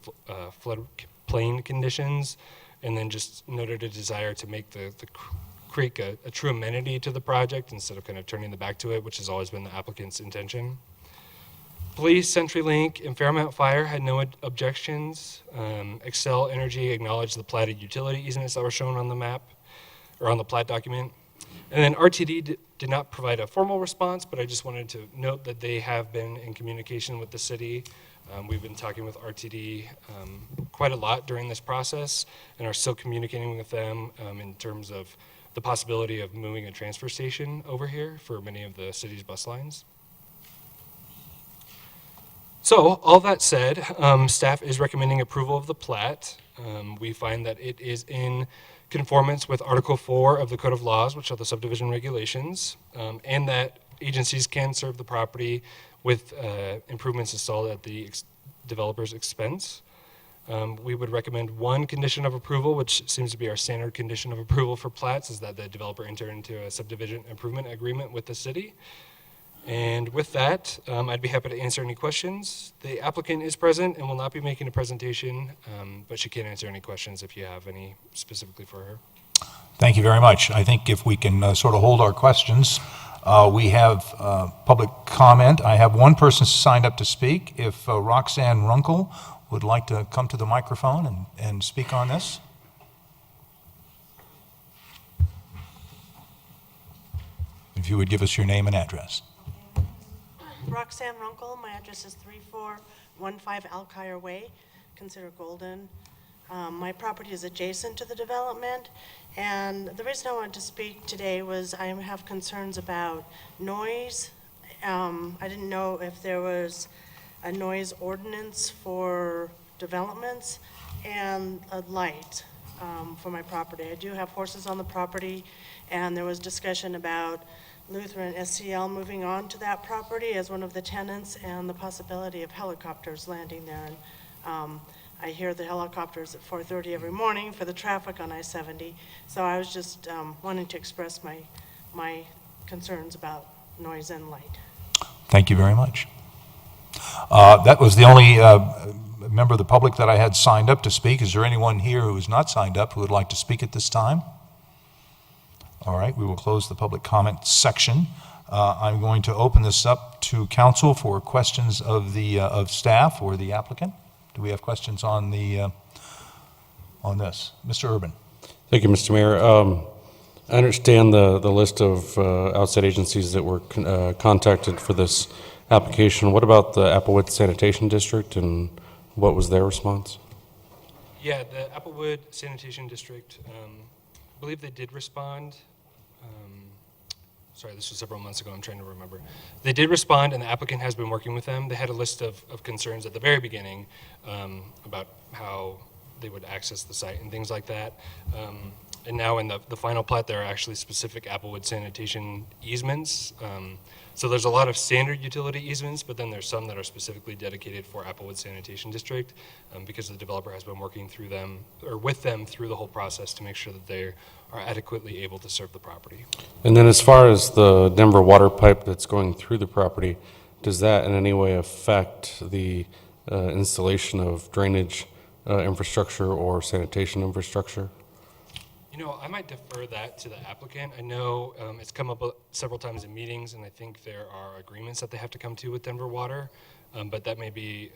floodplain conditions, and then just noted a desire to make the creek a true amenity to the project instead of kind of turning the back to it, which has always been the applicant's intention. Police, CenturyLink, and Fairmount Fire had no objections. Excel Energy acknowledged the platted utility easements that were shown on the map, or on the plat document. And then RTD did not provide a formal response, but I just wanted to note that they have been in communication with the city. We've been talking with RTD quite a lot during this process and are still communicating with them in terms of the possibility of moving a transfer station over here for many of the city's bus lines. So all that said, staff is recommending approval of the plat. We find that it is in conformance with Article 4 of the Code of Laws, which are the subdivision regulations, and that agencies can serve the property with improvements installed at the developer's expense. We would recommend one condition of approval, which seems to be our standard condition of approval for plats, is that the developer enter into a subdivision improvement agreement with the city. And with that, I'd be happy to answer any questions. The applicant is present and will not be making a presentation, but she can answer any questions if you have any specifically for her. Thank you very much. I think if we can sort of hold our questions, we have public comment. I have one person signed up to speak. If Roxanne Runkle would like to come to the microphone and speak on this. If you would give us your name and address. Roxanne Runkle, my address is 3415 Alkire Way, consider Golden. My property is adjacent to the development, and the reason I wanted to speak today was I have concerns about noise. I didn't know if there was a noise ordinance for developments and a light for my property. I do have horses on the property, and there was discussion about Lutheran SCL moving on to that property as one of the tenants and the possibility of helicopters landing there. And I hear the helicopters at 4:30 every morning for the traffic on I-70. So I was just wanting to express my concerns about noise and light. Thank you very much. That was the only member of the public that I had signed up to speak. Is there anyone here who is not signed up who would like to speak at this time? All right, we will close the public comment section. I'm going to open this up to council for questions of the, of staff or the applicant. Do we have questions on the, on this? Mr. Urban. Thank you, Mr. Mayor. I understand the list of outside agencies that were contacted for this application. What about the Applewood Sanitation District, and what was their response? Yeah, the Applewood Sanitation District, I believe they did respond. Sorry, this was several months ago. I'm trying to remember. They did respond, and the applicant has been working with them. They had a list of concerns at the very beginning about how they would access the site and things like that. And now in the final plat, there are actually specific Applewood sanitation easements. So there's a lot of standard utility easements, but then there's some that are specifically dedicated for Applewood Sanitation District because the developer has been working through them or with them through the whole process to make sure that they are adequately able to serve the property. And then as far as the Denver water pipe that's going through the property, does that in any way affect the installation of drainage infrastructure or sanitation infrastructure? You know, I might defer that to the applicant. I know it's come up several times in meetings, and I think there are agreements that they have to come to with Denver Water, but that may be,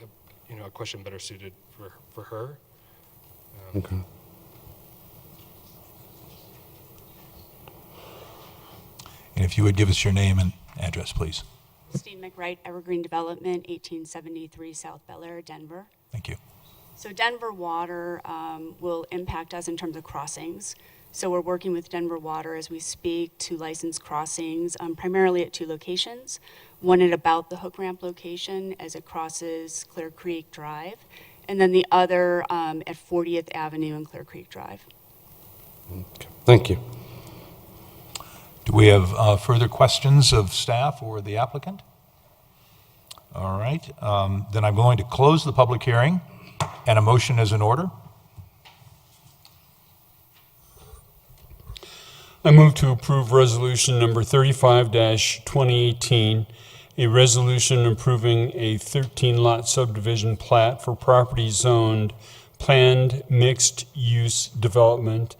a question better suited for her. Okay. And if you would give us your name and address, please. Christine McWright, Evergreen Development, 1873 South Bel Air, Denver. Thank you. So Denver Water will impact us in terms of crossings. So we're working with Denver Water as we speak to license crossings, primarily at 2 locations. One at about the Hook Ramp location as it crosses Clear Creek Drive, and then the other at 40th Avenue and Clear Creek Drive. Okay. Thank you. Do we have further questions of staff or the applicant? All right, then I'm going to close the public hearing, and a motion is in order. I move to approve resolution number 35-2018, a resolution approving a 13-lot subdivision plat for property zoned planned mixed-use development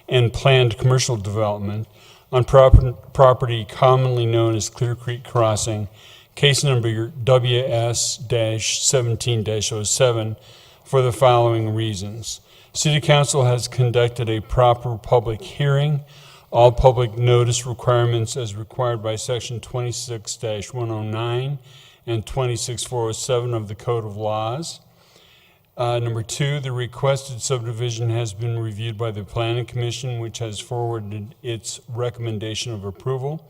and planned commercial development on property commonly known as Clear Creek Crossing, case number WS-17-07, for the following reasons. City Council has conducted a proper public hearing. All public notice requirements as required by Section 26-109 and 26-407 of the Code of Laws. Number 2, the requested subdivision has been reviewed by the Planning Commission, which has forwarded its recommendation of approval.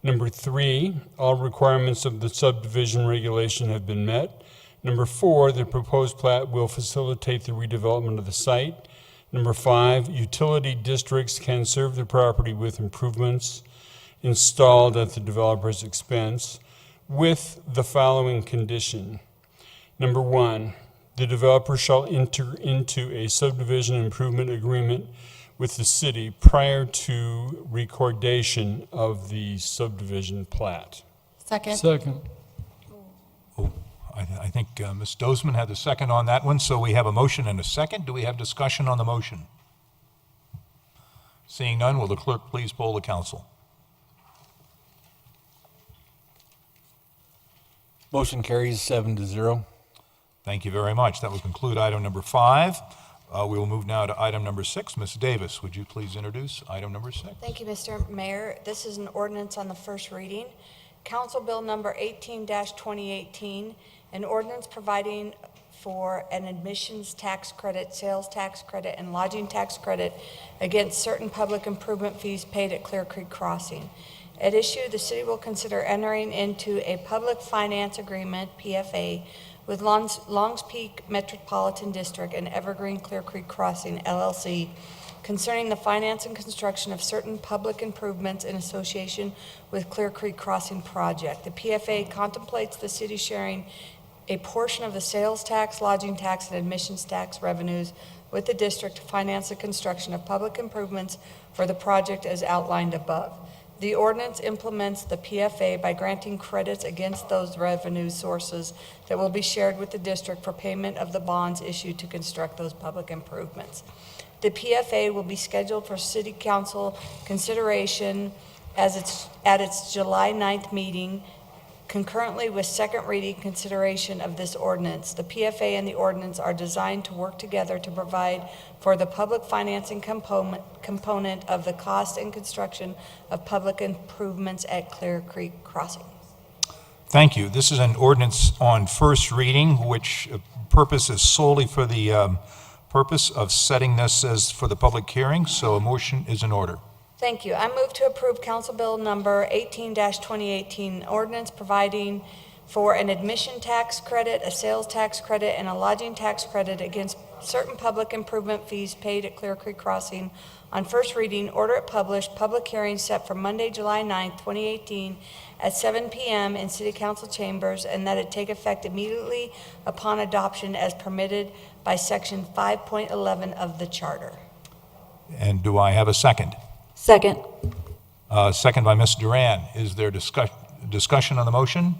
Number 3, all requirements of the subdivision regulation have been met. Number 4, the proposed plat will facilitate the redevelopment of the site. Number 5, utility districts can serve the property with improvements installed at the developer's expense with the following condition. Number 1, the developer shall enter into a subdivision improvement agreement with the city prior to recordation of the subdivision plat. Second. I think Ms. Dozman had the second on that one, so we have a motion and a second. Do we have discussion on the motion? Seeing none, will the clerk please poll the council? Motion carries 7-0. Thank you very much. That will conclude item number 5. We will move now to item number 6. Ms. Davis, would you please introduce item number 6? Thank you, Mr. Mayor. This is an ordinance on the first reading. Council Bill number 18-2018, an ordinance providing for an admissions tax credit, sales tax credit, and lodging tax credit against certain public improvement fees paid at Clear Creek Crossing. At issue, the city will consider entering into a public finance agreement, PFA, with Longs Peak Metropolitan District and Evergreen Clear Creek Crossing, LLC, concerning the finance and construction of certain public improvements in association with Clear Creek Crossing project. The PFA contemplates the city sharing a portion of the sales tax, lodging tax, and admissions tax revenues with the district to finance the construction of public improvements for the project as outlined above. The ordinance implements the PFA by granting credits against those revenue sources that will be shared with the district for payment of the bonds issued to construct those public improvements. The PFA will be scheduled for City Council consideration at its July 9th meeting concurrently with second reading consideration of this ordinance. The PFA and the ordinance are designed to work together to provide for the public financing component of the cost and construction of public improvements at Clear Creek Crossing. Thank you. This is an ordinance on first reading, which purpose is solely for the purpose of setting this as for the public hearing, so a motion is in order. Thank you. I move to approve Council Bill number 18-2018, ordinance providing for an admission tax credit, a sales tax credit, and a lodging tax credit against certain public improvement fees paid at Clear Creek Crossing. On first reading, order it published, public hearing set for Monday, July 9th, 2018 at 7 p.m. in City Council chambers, and that it take effect immediately upon adoption as permitted by Section 5.11 of the Charter. And do I have a second? Second. Second by Ms. Duran. Is there discussion on the motion?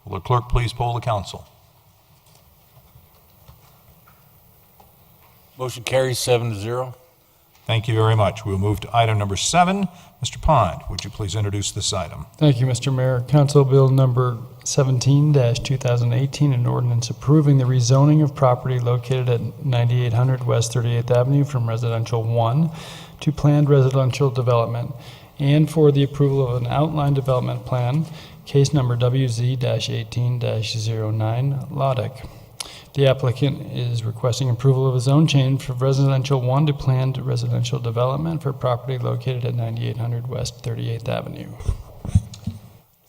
Will the clerk please poll the council? Motion carries 7-0. Thank you very much. We'll move to item number 7. Mr. Pond, would you please introduce this item? Thank you, Mr. Mayor. Council Bill number 17-2018, an ordinance approving the rezoning of property located at 9800 West 38th Avenue from residential 1 to planned residential development, and for the approval of an outline development plan, case number WZ-18-09, Lodick. The applicant is requesting approval of a zone change from residential 1 to planned residential development for property located at 9800 West 38th Avenue.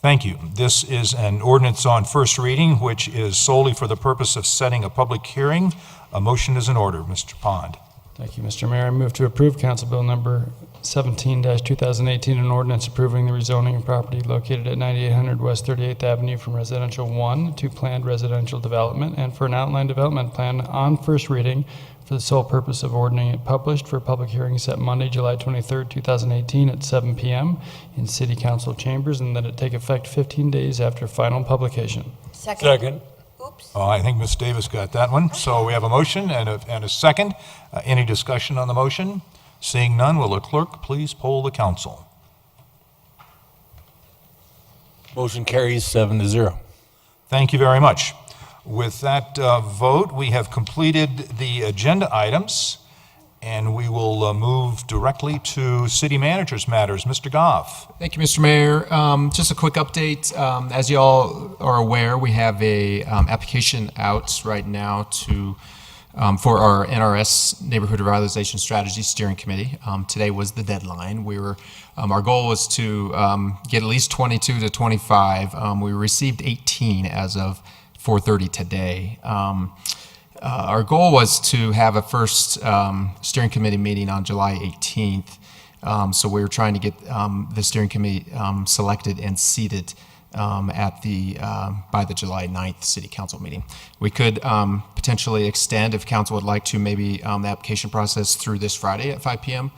Thank you. This is an ordinance on first reading, which is solely for the purpose of setting a public hearing. A motion is in order. Mr. Pond. Thank you, Mr. Mayor. I move to approve Council Bill number 17-2018, an ordinance approving the rezoning of property located at 9800 West 38th Avenue from residential 1 to planned residential development, and for an outline development plan on first reading for the sole purpose of ordering it published for public hearing set Monday, July 23rd, 2018 at 7 p.m. in City Council chambers, and that it take effect 15 days after final publication. Second. Oops. Oh, I think Ms. Davis got that one. So we have a motion and a second. Any discussion on the motion? Seeing none, will the clerk please poll the council? Motion carries 7-0. Thank you very much. With that vote, we have completed the agenda items, and we will move directly to city manager's matters. Mr. Goff. Thank you, Mr. Mayor. Just a quick update. As you all are aware, we have a application out right now to for our NRS Neighborhood Revitalization Strategy Steering Committee. Today was the deadline. Our goal was to get at least 22 to 25. We received 18 as of 4:30 today. Our goal was to have a first steering committee meeting on July 18th. So we were trying to get the steering committee selected and seated at by the July 9th City Council meeting. We could potentially extend, if council would like to, maybe the application process through this Friday at 5 p.m.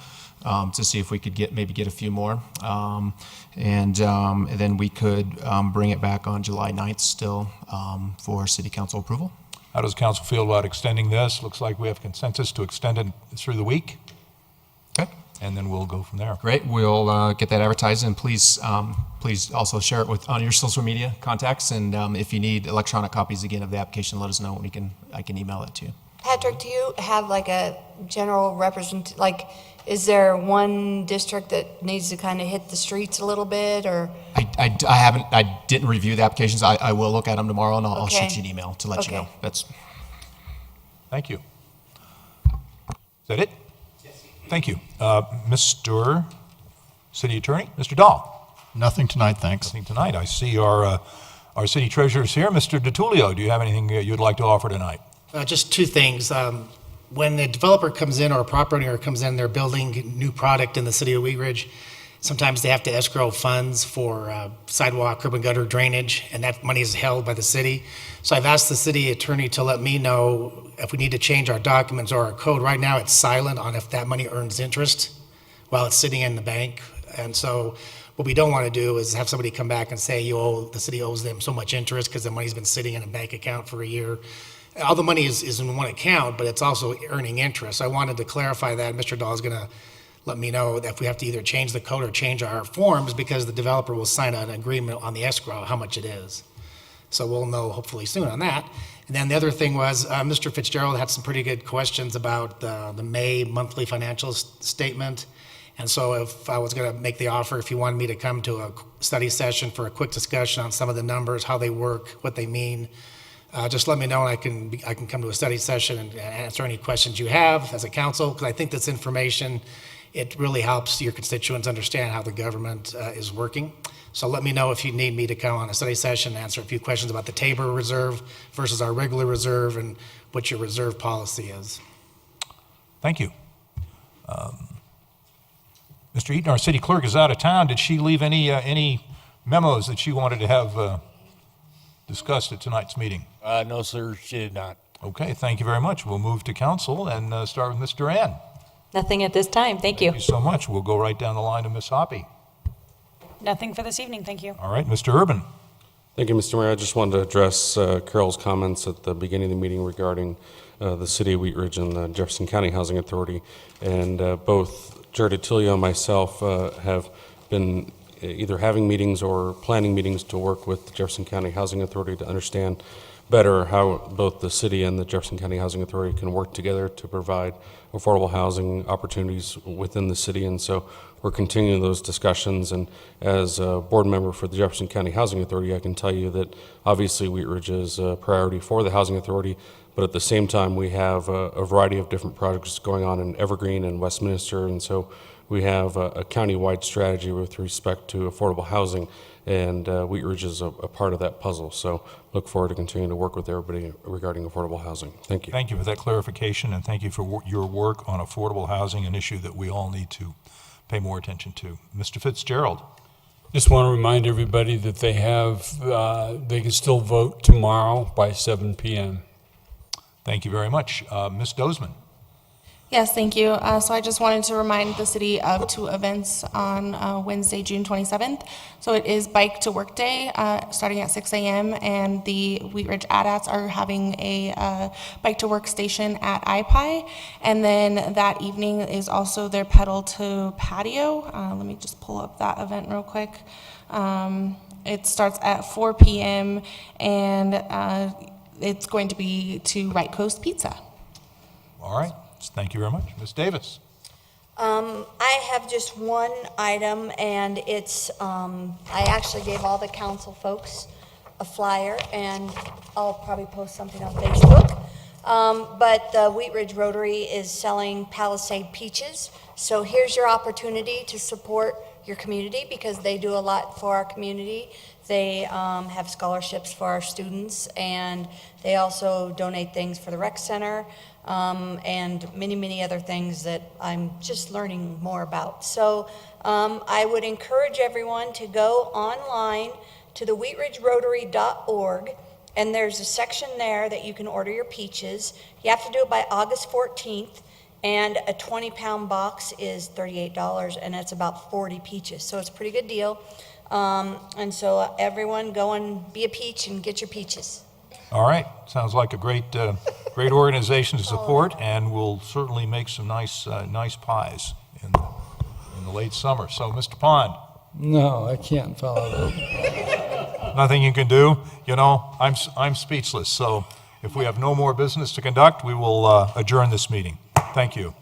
To see if we could get a few more. And then we could bring it back on July 9th still for City Council approval. How does council feel about extending this? Looks like we have consensus to extend it through the week. Okay. And then we'll go from there. Great. We'll get that advertised, and please also share it on your social media contacts. And if you need electronic copies again of the application, let us know. I can email it to you. Patrick, do you have like a general is there one district that needs to kind of hit the streets a little bit, or? I didn't review the applications. I will look at them tomorrow, and I'll shoot you an email to let you know. Thank you. Is that it? Yes. Thank you. Mr. City Attorney, Mr. Dahl. Nothing tonight, thanks. Nothing tonight. I see our city treasurer is here. Mr. DiTullio, do you have anything you'd like to offer tonight? Just two things. When the developer comes in or a property owner comes in, they're building new product in the city of Wheat Ridge. Sometimes they have to escrow funds for sidewalk, curb and gutter drainage, and that money is held by the city. So I've asked the city attorney to let me know if we need to change our documents or our code. Right now, it's silent on if that money earns interest while it's sitting in the bank. And so what we don't want to do is have somebody come back and say, the city owes them so much interest because the money's been sitting in a bank account for a year. All the money is in one account, but it's also earning interest. I wanted to clarify that. Mr. Dahl is going to let me know if we have to either change the code or change our forms, because the developer will sign an agreement on the escrow, how much it is. So we'll know hopefully soon on that. And then the other thing was, Mr. Fitzgerald had some pretty good questions about the May monthly financial statement. And so if I was going to make the offer, if you wanted me to come to a study session for a quick discussion on some of the numbers, how they work, what they mean, just let me know, and I can come to a study session and answer any questions you have as a council, because I think this information, it really helps your constituents understand how the government is working. So let me know if you need me to come on a study session and answer a few questions about the Tabor Reserve versus our regular reserve and what your reserve policy is. Thank you. Mr. Eaton, our city clerk, is out of town. Did she leave any memos that she wanted to have discussed at tonight's meeting? No, sir, she did not. Okay, thank you very much. We'll move to council and start with Ms. Duran. Nothing at this time. Thank you. Thank you so much. We'll go right down the line to Ms. Hoppy. Nothing for this evening, thank you. All right, Mr. Urban. Thank you, Mr. Mayor. I just wanted to address Carol's comments at the beginning of the meeting regarding the city of Wheat Ridge and the Jefferson County Housing Authority. And both Jared Attilio and myself have been either having meetings or planning meetings to work with the Jefferson County Housing Authority to understand better how both the city and the Jefferson County Housing Authority can work together to provide affordable housing opportunities within the city. And so we're continuing those discussions. And as a board member for the Jefferson County Housing Authority, I can tell you that obviously Wheat Ridge is a priority for the Housing Authority, but at the same time we have a variety of different projects going on in Evergreen and Westminster. And so we have a county-wide strategy with respect to affordable housing, and Wheat Ridge is a part of that puzzle. So look forward to continuing to work with everybody regarding affordable housing. Thank you. Thank you for that clarification, and thank you for your work on affordable housing, an issue that we all need to pay more attention to. Mr. Fitzgerald. Just want to remind everybody that they can still vote tomorrow by 7 p.m. Thank you very much. Ms. Dozeman. Yes, thank you. So I just wanted to remind the city of two events on Wednesday, June 27th. So it is Bike to Work Day, starting at 6 a.m., and the Wheat Ridge AT-ATs are having a Bike to Work station at iPi. And then that evening is also their Pedal to Patio. Let me just pull up that event real quick. It starts at 4 p.m., and it's going to be to Right Coast Pizza. All right. Thank you very much. Ms. Davis. I have just one item, and it's, I actually gave all the council folks a flyer, and I'll probably post something on Facebook. But the Wheat Ridge Rotary is selling Palisade peaches. So here's your opportunity to support your community, because they do a lot for our community. They have scholarships for our students, and they also donate things for the rec center. And many, many other things that I'm just learning more about. So I would encourage everyone to go online to the wheatridgerotary.org, and there's a section there that you can order your peaches. You have to do it by August 14th, and a 20-pound box is $38, and it's about 40 peaches. So it's a pretty good deal. And so everyone go and be a peach and get your peaches. All right. Sounds like a great organization to support, and we'll certainly make some nice pies in the late summer. So, Mr. Pond. No, I can't follow that. Nothing you can do? You know, I'm speechless. So if we have no more business to conduct, we will adjourn this meeting. Thank you.